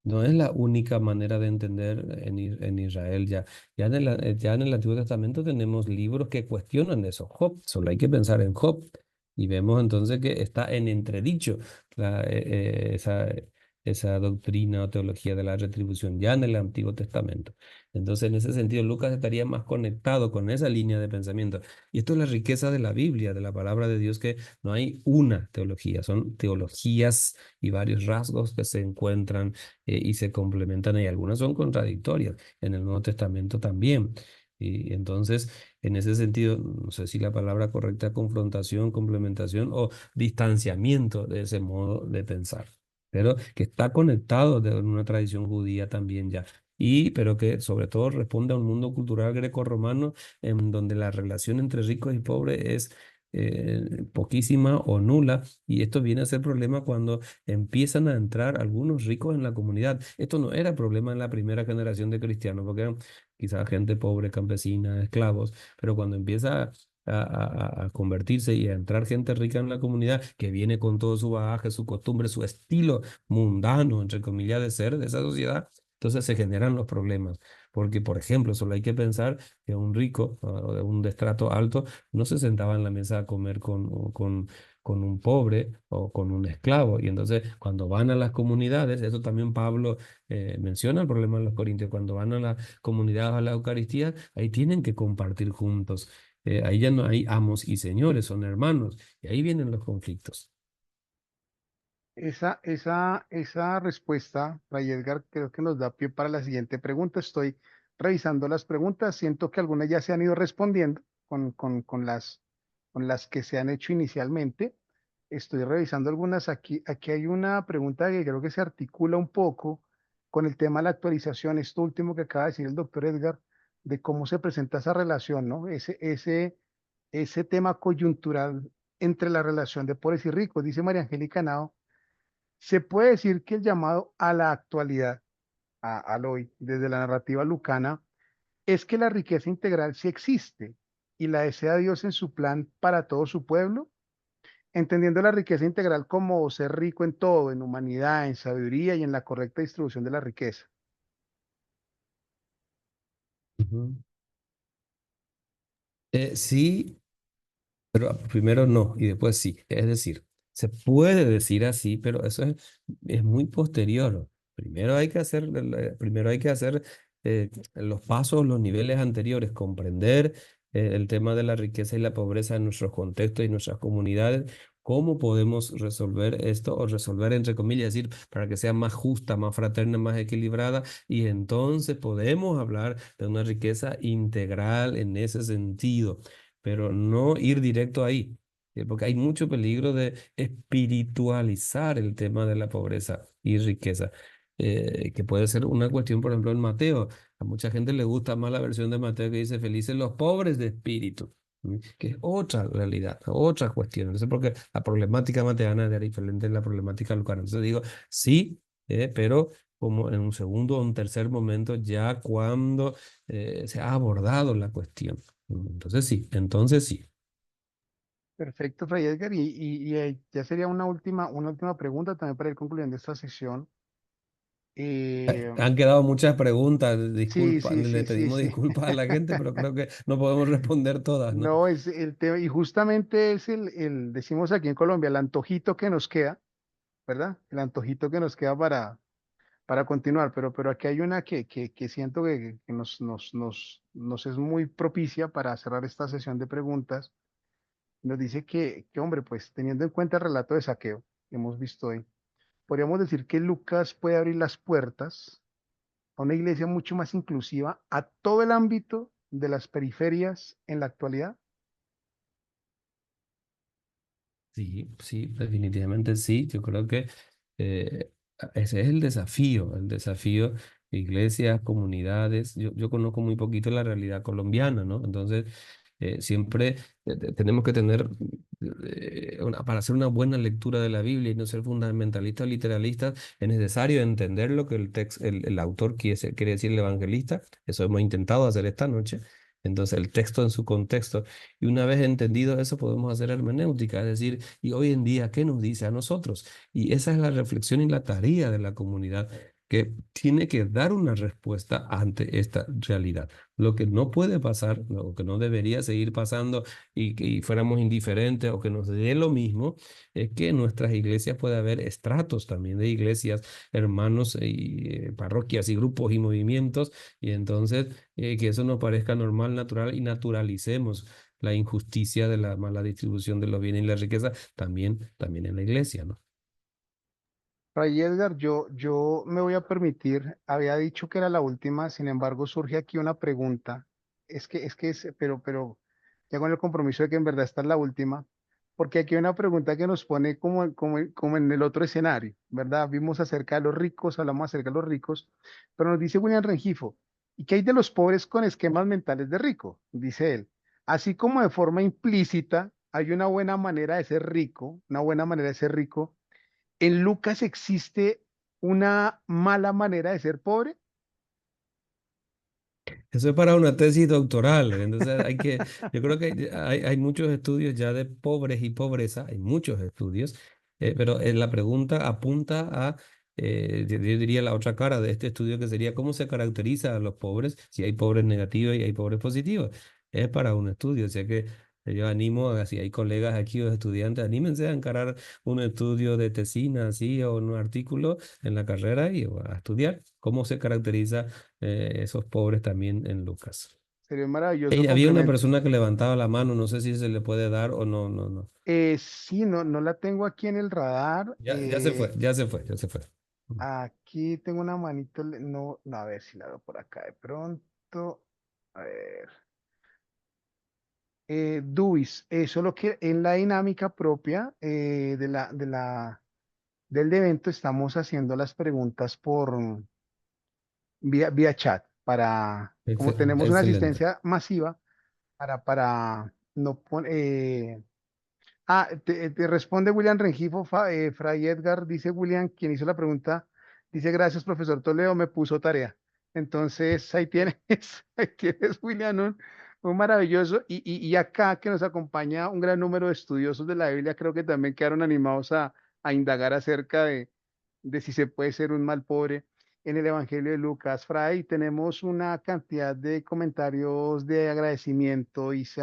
no es la única manera de entender en Israel. Ya en el Antiguo Testamento tenemos libros que cuestionan eso. Job, solo hay que pensar en Job. Y vemos entonces que está en entredicho esa doctrina o teología de la retribución ya en el Antiguo Testamento. Entonces, en ese sentido, Lucas estaría más conectado con esa línea de pensamiento. Y esto es la riqueza de la Biblia, de la palabra de Dios, que no hay una teología, son teologías y varios rasgos que se encuentran y se complementan, y algunas son contradictorias en el Nuevo Testamento también. Y entonces, en ese sentido, no sé si la palabra correcta es confrontación, complementación o distanciamiento de ese modo de pensar, pero que está conectado de una tradición judía también ya. Pero que sobre todo responde a un mundo cultural grecorromano en donde la relación entre ricos y pobres es poquísima o nula, y esto viene a ser problema cuando empiezan a entrar algunos ricos en la comunidad. Esto no era problema en la primera generación de cristianos, porque eran quizás gente pobre, campesina, esclavos, pero cuando empieza a convertirse y a entrar gente rica en la comunidad, que viene con todo su bagaje, su costumbre, su estilo mundano, entre comillas, de ser de esa sociedad, entonces se generan los problemas. Porque, por ejemplo, solo hay que pensar que un rico o de un estrato alto no se sentaba en la mesa a comer con un pobre o con un esclavo. Y entonces, cuando van a las comunidades, eso también Pablo menciona el problema de los corintios, cuando van a las comunidades a la Eucaristía, ahí tienen que compartir juntos. Ahí ya no hay amos y señores, son hermanos. Y ahí vienen los conflictos. Esa respuesta, Ray Edgar, creo que nos da pie para la siguiente pregunta. Estoy revisando las preguntas, siento que algunas ya se han ido respondiendo con las que se han hecho inicialmente. Estoy revisando algunas aquí. Aquí hay una pregunta que creo que se articula un poco con el tema de la actualización, esto último que acaba de decir el doctor Edgar, de cómo se presenta esa relación, ¿no? Ese tema coyuntural entre la relación de pobres y ricos. Dice María Angélica Nao, se puede decir que el llamado a la actualidad, al hoy, desde la narrativa lucana, es que la riqueza integral sí existe y la desea Dios en su plan para todo su pueblo, entendiendo la riqueza integral como ser rico en todo, en humanidad, en sabiduría y en la correcta distribución de la riqueza. Ujú. Sí, pero primero no y después sí. Es decir, se puede decir así, pero eso es muy posterior. Primero hay que hacer los pasos, los niveles anteriores, comprender el tema de la riqueza y la pobreza en nuestros contextos y nuestras comunidades. ¿Cómo podemos resolver esto o resolver entre comillas, decir, para que sea más justa, más fraterna, más equilibrada? Y entonces podemos hablar de una riqueza integral en ese sentido, pero no ir directo ahí, porque hay mucho peligro de espiritualizar el tema de la pobreza y riqueza, que puede ser una cuestión, por ejemplo, en Mateo. A mucha gente le gusta más la versión de Mateo que dice, felices los pobres de espíritu, que es otra realidad, otra cuestión. No sé por qué la problemática mateana era diferente de la problemática lucana. Entonces digo, sí, pero como en un segundo o un tercer momento, ya cuando se ha abordado la cuestión. Entonces sí. Perfecto, Fray Edgar. Ya sería una última pregunta también para ir concluyendo esta sesión. Eh, Han quedado muchas preguntas, sí, disculpa, sí, le sí, sí, pedimos sí. disculpas a la gente, pero creo que no podemos responder todas, ¿no? No, es el tema, y justamente es decimos aquí en Colombia, el antojito que nos queda, ¿verdad? El antojito que nos queda para continuar, pero aquí hay una que siento que nos es muy propicia para cerrar esta sesión de preguntas. Nos dice hombre, pues teniendo en cuenta el relato de saqueo que hemos visto hoy, podríamos decir que Lucas puede abrir las puertas a una iglesia mucho más inclusiva a todo el ámbito de las periferias en la actualidad. Sí, sí, definitivamente sí. Yo creo que eh, ese es el desafío, iglesias, comunidades. Yo conozco muy poquito la realidad colombiana, ¿no? Entonces, siempre tenemos que tener, para hacer una buena lectura de la Biblia y no ser fundamentalistas o literalistas, es necesario entender lo que el autor quiere decir el evangelista. Eso hemos intentado hacer esta noche. Entonces, el texto en su contexto. Y una vez entendido eso, podemos hacer hermenéutica, es decir, y hoy en día, ¿qué nos dice a nosotros? Y esa es la reflexión y la tarea de la comunidad, que tiene que dar una respuesta ante esta realidad. Lo que no puede pasar, lo que no debería seguir pasando y fuéramos indiferentes o que nos dé lo mismo, es que en nuestras iglesias puede haber estratos también de iglesias, hermanos y parroquias y grupos y movimientos, y entonces que eso nos parezca normal, natural y naturalicemos la injusticia de la mala distribución de los bienes y la riqueza también en la iglesia, ¿no? Fray Edgar, yo me voy a permitir, había dicho que era la última, sin embargo, surge aquí una pregunta. Pero ya con el compromiso de que en verdad esta es la última, porque aquí hay una pregunta que nos pone como en el otro escenario, ¿verdad? Vimos acerca de los ricos, hablamos acerca de los ricos, pero nos dice William Rengifo, ¿y qué hay de los pobres con esquemas mentales de rico? Dice él. Así como de forma implícita hay una buena manera de ser rico, una buena manera de ser rico, ¿en Lucas existe una mala manera de ser pobre? Eso es para una tesis doctoral, entonces yo creo que hay muchos estudios ya de pobres y pobreza, hay muchos estudios, pero la pregunta apunta a, yo diría la otra cara de este estudio que sería cómo se caracteriza a los pobres, si hay pobres negativos y hay pobres positivos. Es para un estudio, o sea que yo animo a, si hay colegas aquí o estudiantes, anímense a encarar un estudio de tesina, así, o un artículo en la carrera y a estudiar cómo se caracteriza esos pobres también en Lucas. Sería un maravilloso Había una complemento. persona que levantaba la mano, no sé si se le puede dar o no, no, no. Sí, no la tengo aquí en el radar. Ya se fue, ya se fue, ya se fue. Aquí tengo una manito, no, a ver si la veo por acá de pronto. A ver. Duis, solo que en la dinámica propia del evento estamos haciendo las preguntas por vía chat como tenemos una Excelente. asistencia masiva, para no poner. Te responde William Rengifo, Fray Edgar, dice William, quien hizo la pregunta, dice gracias, profesor Toledo, me puso tarea. Entonces, ahí tienes, ahí tienes, William, un maravilloso. Y acá que nos acompaña un gran número de estudiosos de la Biblia, creo que también quedaron animados a indagar acerca de si se puede ser un mal pobre en el Evangelio de Lucas. Fray, tenemos una cantidad de comentarios de agradecimiento. Dice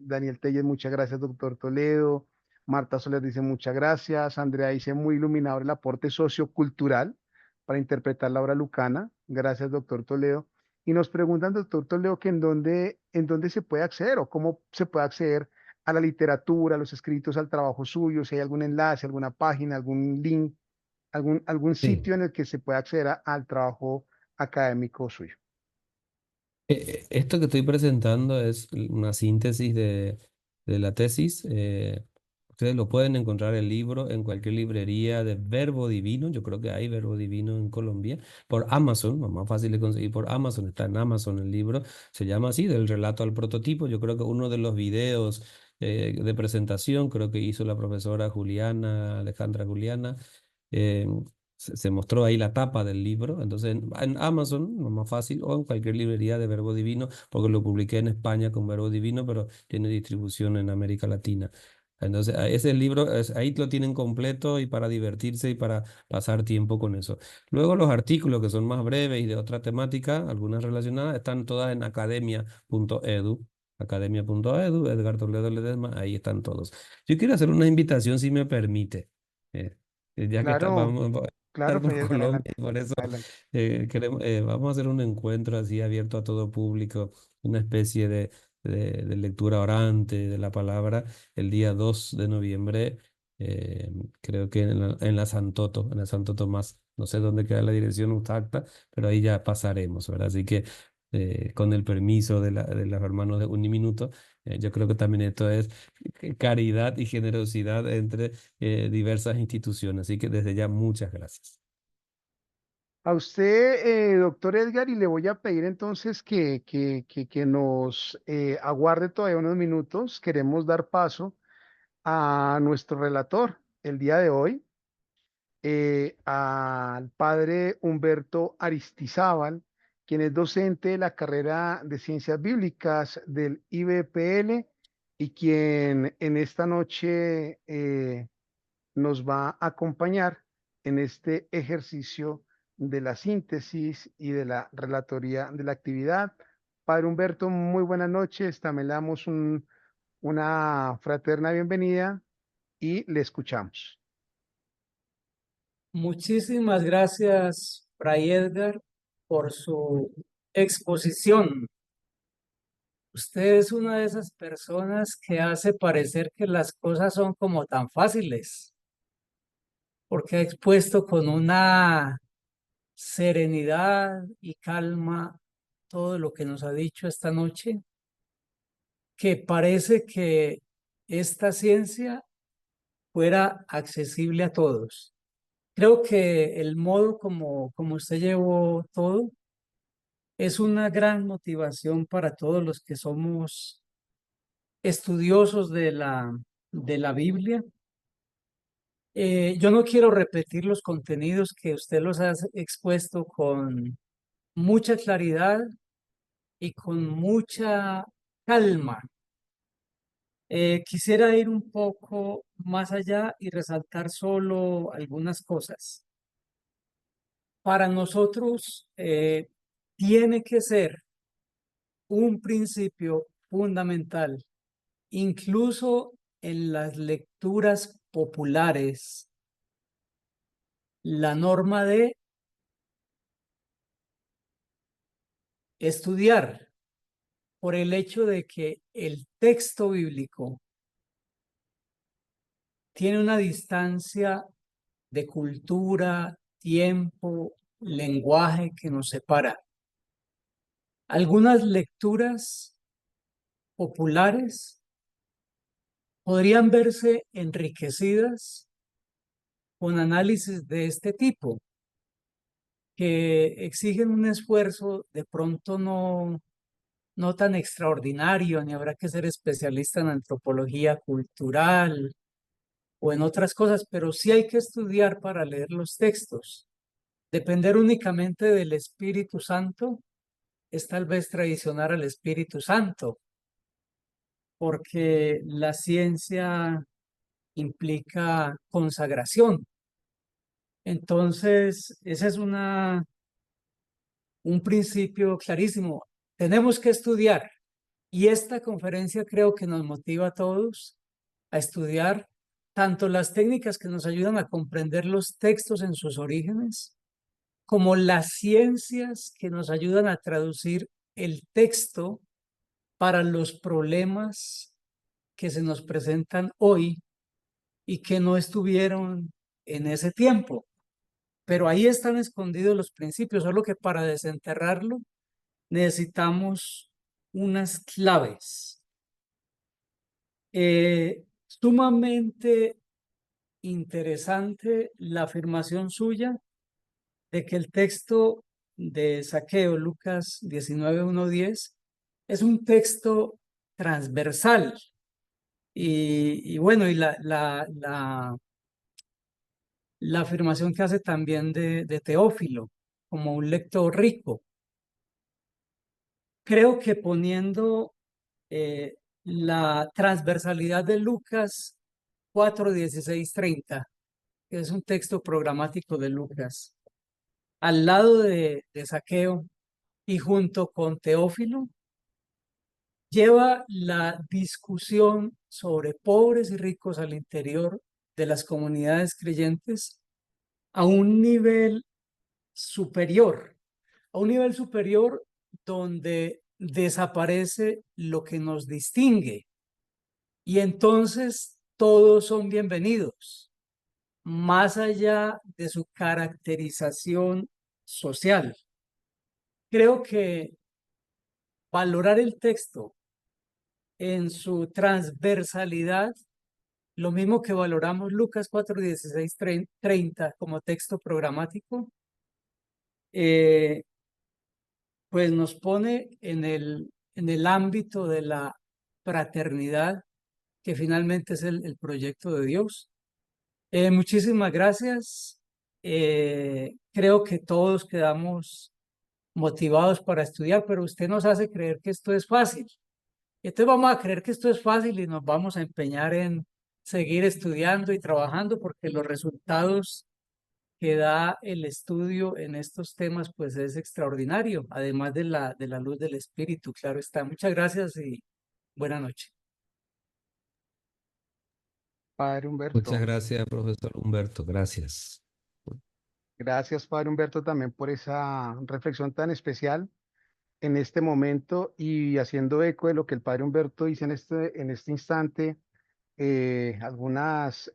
Daniel Telles, muchas gracias, doctor Toledo. Marta Soler dice muchas gracias. Andrea dice muy iluminador el aporte sociocultural para interpretar la obra lucana. Gracias, doctor Toledo. Y nos preguntan, doctor Toledo, que en dónde se puede acceder o cómo se puede acceder a la literatura, a los escritos, al trabajo suyo, si hay algún enlace, alguna página, algún link, algún Sí. sitio en el que se pueda acceder al trabajo académico suyo. Esto que estoy presentando es una síntesis de la tesis. Ustedes lo pueden encontrar el libro en cualquier librería de Verbo Divino. Yo creo que hay Verbo Divino en Colombia. Por Amazon, más fácil de conseguir por Amazon. Está en Amazon el libro. Se llama así, del relato al prototipo. Yo creo que uno de los videos de presentación, creo que hizo la profesora Juliana, Alejandra Juliana. eh, se mostró ahí la tapa del libro, entonces en Amazon, lo más fácil, o en cualquier librería de Verbo Divino, porque lo publiqué en España con Verbo Divino, pero tiene distribución en América Latina. Entonces, ese libro, ahí lo tienen completo y para divertirse y para pasar tiempo con eso. Luego los artículos que son más breves y de otra temática, algunas relacionadas, están todas en academia.edu. Academia.edu, Edgar Toledo Ledesma, ahí están todos. Yo quiero hacer una invitación, si me permite. eh, ya que Claro, vamos a claro, estar por Fray Edgar, Colombia, adelante, y por eso adelante. vamos a hacer un encuentro así abierto a todo público, una especie de lectura orante de la palabra el día 2 de noviembre, creo que en la Santoto, en la Santo Tomás. No sé dónde queda la dirección exacta, pero ahí ya pasaremos, ¿verdad? Así que con el permiso de los hermanos de Uniminuto, yo creo que también esto es caridad y generosidad entre diversas instituciones. Así que desde ya muchas gracias. A usted, doctor Edgar, y le voy a pedir entonces que nos aguarde todavía unos minutos. Queremos dar paso a nuestro relator el día de hoy, al padre Humberto Aristizábal, quien es docente de la carrera de Ciencias Bíblicas del IBPL y quien en esta noche nos va a acompañar en este ejercicio de la síntesis y de la relatoría de la actividad. Padre Humberto, muy buenas noches. También le damos una fraterna bienvenida y le escuchamos. Muchísimas gracias, Fray Edgar, por su exposición. Usted es una de esas personas que hace parecer que las cosas son como tan fáciles, porque ha expuesto con una serenidad y calma todo lo que nos ha dicho esta noche, que parece que esta ciencia fuera accesible a todos. Creo que el modo como usted llevó todo es una gran motivación para todos los que somos estudiosos de la Biblia. Yo no quiero repetir los contenidos que usted los ha expuesto con mucha claridad y con mucha calma. Quisiera ir un poco más allá y resaltar solo algunas cosas. Para nosotros tiene que ser un principio fundamental, incluso en las lecturas populares, la norma de estudiar por el hecho de que el texto bíblico tiene una distancia de cultura, tiempo, lenguaje que nos separa. Algunas lecturas populares podrían verse enriquecidas con análisis de este tipo, que exigen un esfuerzo de pronto no tan extraordinario, ni habrá que ser especialista en antropología cultural o en otras cosas, pero sí hay que estudiar para leer los textos. Depender únicamente del Espíritu Santo es tal vez traicionar al Espíritu Santo, porque la ciencia implica consagración. Entonces, ese es un principio clarísimo. Tenemos que estudiar y esta conferencia creo que nos motiva a todos a estudiar tanto las técnicas que nos ayudan a comprender los textos en sus orígenes, como las ciencias que nos ayudan a traducir el texto para los problemas que se nos presentan hoy y que no estuvieron en ese tiempo. Pero ahí están escondidos los principios, solo que para desenterrarlo necesitamos unas claves. Sumamente interesante la afirmación suya de que el texto de Zaqueo, Lucas 19:1-10, es un texto transversal. Y bueno, y la afirmación que hace también de Teófilo, como un lector rico. Creo que poniendo la transversalidad de Lucas 4:16-30, que es un texto programático de Lucas, al lado de Zaqueo y junto con Teófilo, lleva la discusión sobre pobres y ricos al interior de las comunidades creyentes a un nivel superior, donde desaparece lo que nos distingue y entonces todos son bienvenidos, más allá de su caracterización social. Creo que valorar el texto en su transversalidad, lo mismo que valoramos Lucas 4:16-30 como texto programático, pues nos pone en el ámbito de la fraternidad, que finalmente es el proyecto de Dios. Muchísimas gracias. Creo que todos quedamos motivados para estudiar, pero usted nos hace creer que esto es fácil. Entonces vamos a creer que esto es fácil y nos vamos a empeñar en seguir estudiando y trabajando porque los resultados que da el estudio en estos temas pues es extraordinario, además de la luz del espíritu, claro está. Muchas gracias y buena noche. Padre Muchas Humberto. gracias, profesor Humberto. Gracias. Gracias, Padre Humberto, también por esa reflexión tan especial en este momento y haciendo eco de lo que el Padre Humberto dice en este instante, algunos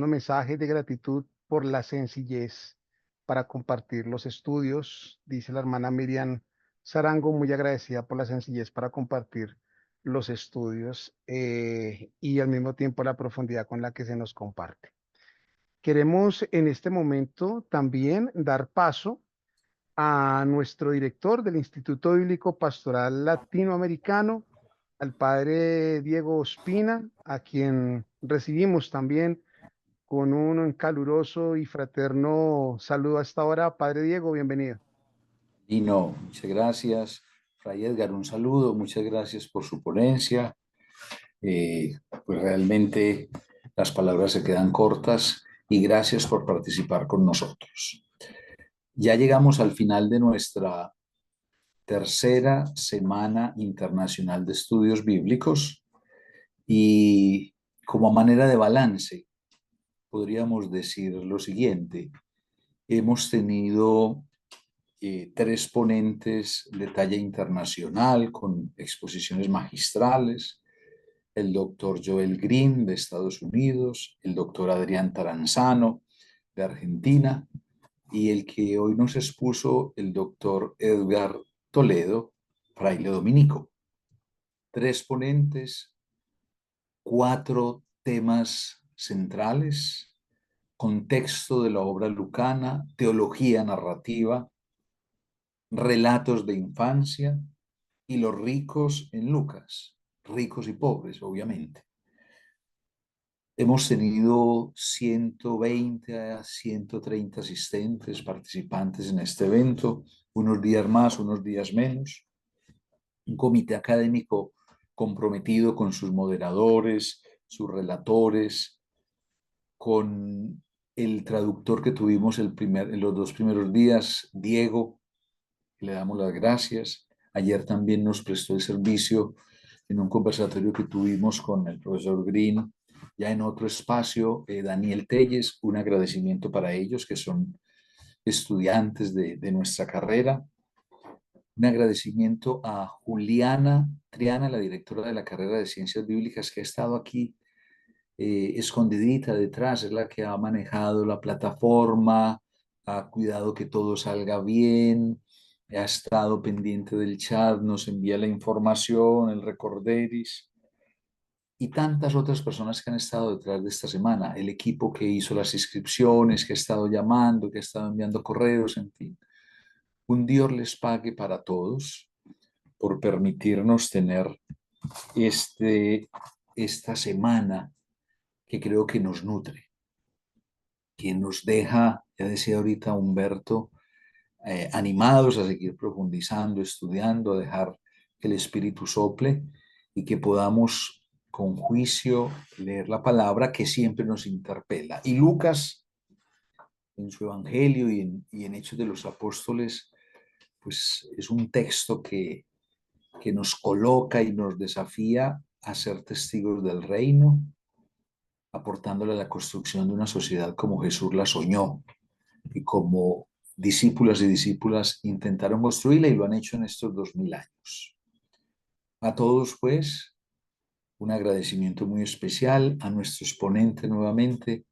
mensajes de gratitud por la sencillez para compartir los estudios. Dice la hermana Miriam Sarango, muy agradecida por la sencillez para compartir los estudios y al mismo tiempo la profundidad con la que se nos comparte. Queremos en este momento también dar paso a nuestro director del Instituto Bíblico Pastoral Latinoamericano, al padre Diego Ospina, a quien recibimos también con un caluroso y fraterno saludo hasta ahora. Padre Diego, bienvenido. Y no, muchas gracias. Fray Edgar, un saludo, muchas gracias por su ponencia. Pues realmente las palabras se quedan cortas y gracias por participar con nosotros. Ya llegamos al final de nuestra tercera Semana Internacional de Estudios Bíblicos y como manera de balance podríamos decir lo siguiente. Hemos tenido tres ponentes de talla internacional con exposiciones magistrales, el doctor Joel Green de Estados Unidos, el doctor Adrián Taranzano de Argentina y el que hoy nos expuso el doctor Edgar Toledo, fraile dominico. Tres ponentes, cuatro temas centrales: contexto de la obra lucana, teología narrativa, relatos de infancia y los ricos en Lucas, ricos y pobres, obviamente. Hemos tenido 120 a 130 asistentes, participantes en este evento, unos días más, unos días menos. Un comité académico comprometido con sus moderadores, sus relatores, con el traductor que tuvimos en los dos primeros días, Diego, le damos las gracias. Ayer también nos prestó el servicio en un conversatorio que tuvimos con el profesor Green, ya en otro espacio, Daniel Telles, un agradecimiento para ellos que son estudiantes de nuestra carrera. Un agradecimiento a Juliana Triana, la directora de la carrera de Ciencias Bíblicas, que ha estado aquí escondidita detrás, es la que ha manejado la plataforma, ha cuidado que todo salga bien, ha estado pendiente del chat, nos envía la información, el recorderis, y tantas otras personas que han estado detrás de esta semana, el equipo que hizo las inscripciones, que ha estado llamando, que ha estado enviando correos, en fin. Un Dios les pague para todos por permitirnos tener esta semana que creo que nos nutre, que nos deja, ya decía ahorita Humberto, animados a seguir profundizando, estudiando, a dejar que el Espíritu sople y que podamos con juicio leer la palabra que siempre nos interpela. Y Lucas, en su Evangelio y en Hechos de los Apóstoles, pues es un texto que nos coloca y nos desafía a ser testigos del reino, aportándole a la construcción de una sociedad como Jesús la soñó y como discípulas y discípulas intentaron construirla y lo han hecho en estos 2000 años. A todos, pues, un agradecimiento muy especial, a nuestros ponentes nuevamente.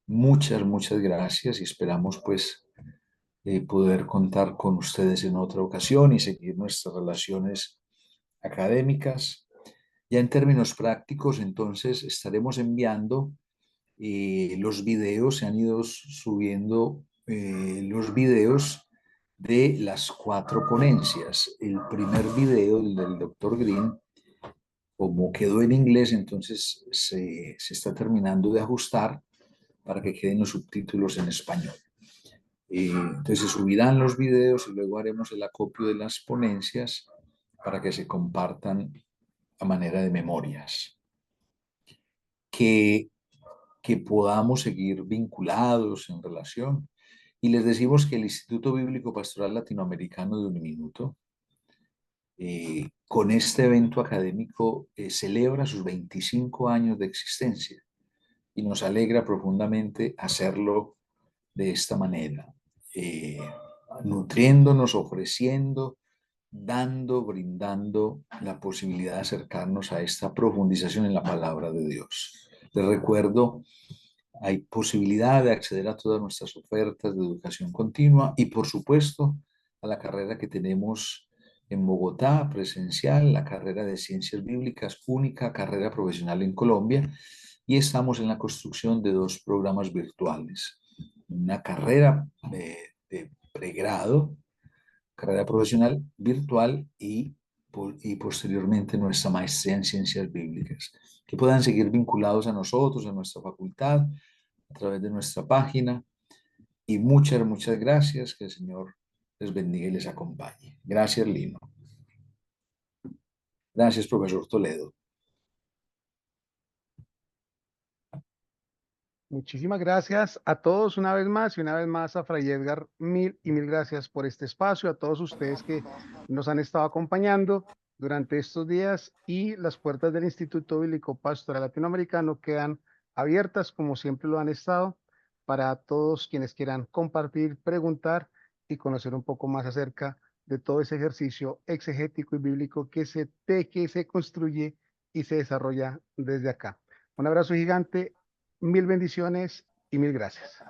Muchas, muchas gracias y esperamos, pues, poder contar con ustedes en otra ocasión y seguir nuestras relaciones académicas. Ya en términos prácticos, entonces, estaremos enviando los videos, se han ido subiendo los videos de las cuatro ponencias. El primer video, el del doctor Green, como quedó en inglés, entonces se está terminando de ajustar para que queden los subtítulos en español. Entonces se subirán los videos y luego haremos el acopio de las ponencias para que se compartan a manera de memorias. Que podamos seguir vinculados en relación. Y les decimos que el Instituto Bíblico Pastoral Latinoamericano de Uniminuto, con este evento académico, celebra sus 25 años de existencia y nos alegra profundamente hacerlo de esta manera, nutriéndonos, ofreciendo, dando, brindando la posibilidad de acercarnos a esta profundización en la palabra de Dios. Les recuerdo, hay posibilidad de acceder a todas nuestras ofertas de educación continua y, por supuesto, a la carrera que tenemos en Bogotá, presencial, la carrera de Ciencias Bíblicas, única carrera profesional en Colombia, y estamos en la construcción de 2 programas virtuales. Una carrera de pregrado, carrera profesional virtual y posteriormente nuestra maestría en Ciencias Bíblicas. Que puedan seguir vinculados a nosotros, a nuestra facultad, a través de nuestra página. Y muchas, muchas gracias. Que el Señor les bendiga y les acompañe. Gracias, Lino. Gracias, profesor Toledo. Muchísimas gracias a todos una vez más y una vez más a Fray Edgar, mil y mil gracias por este espacio, a todos ustedes que nos han estado acompañando durante estos días, y las puertas del Instituto Bíblico Pastoral Latinoamericano quedan abiertas como siempre lo han estado para todos quienes quieran compartir, preguntar y conocer un poco más acerca de todo ese ejercicio exegético y bíblico que se teje, se construye y se desarrolla desde acá. Un abrazo gigante. Mil bendiciones y mil gracias.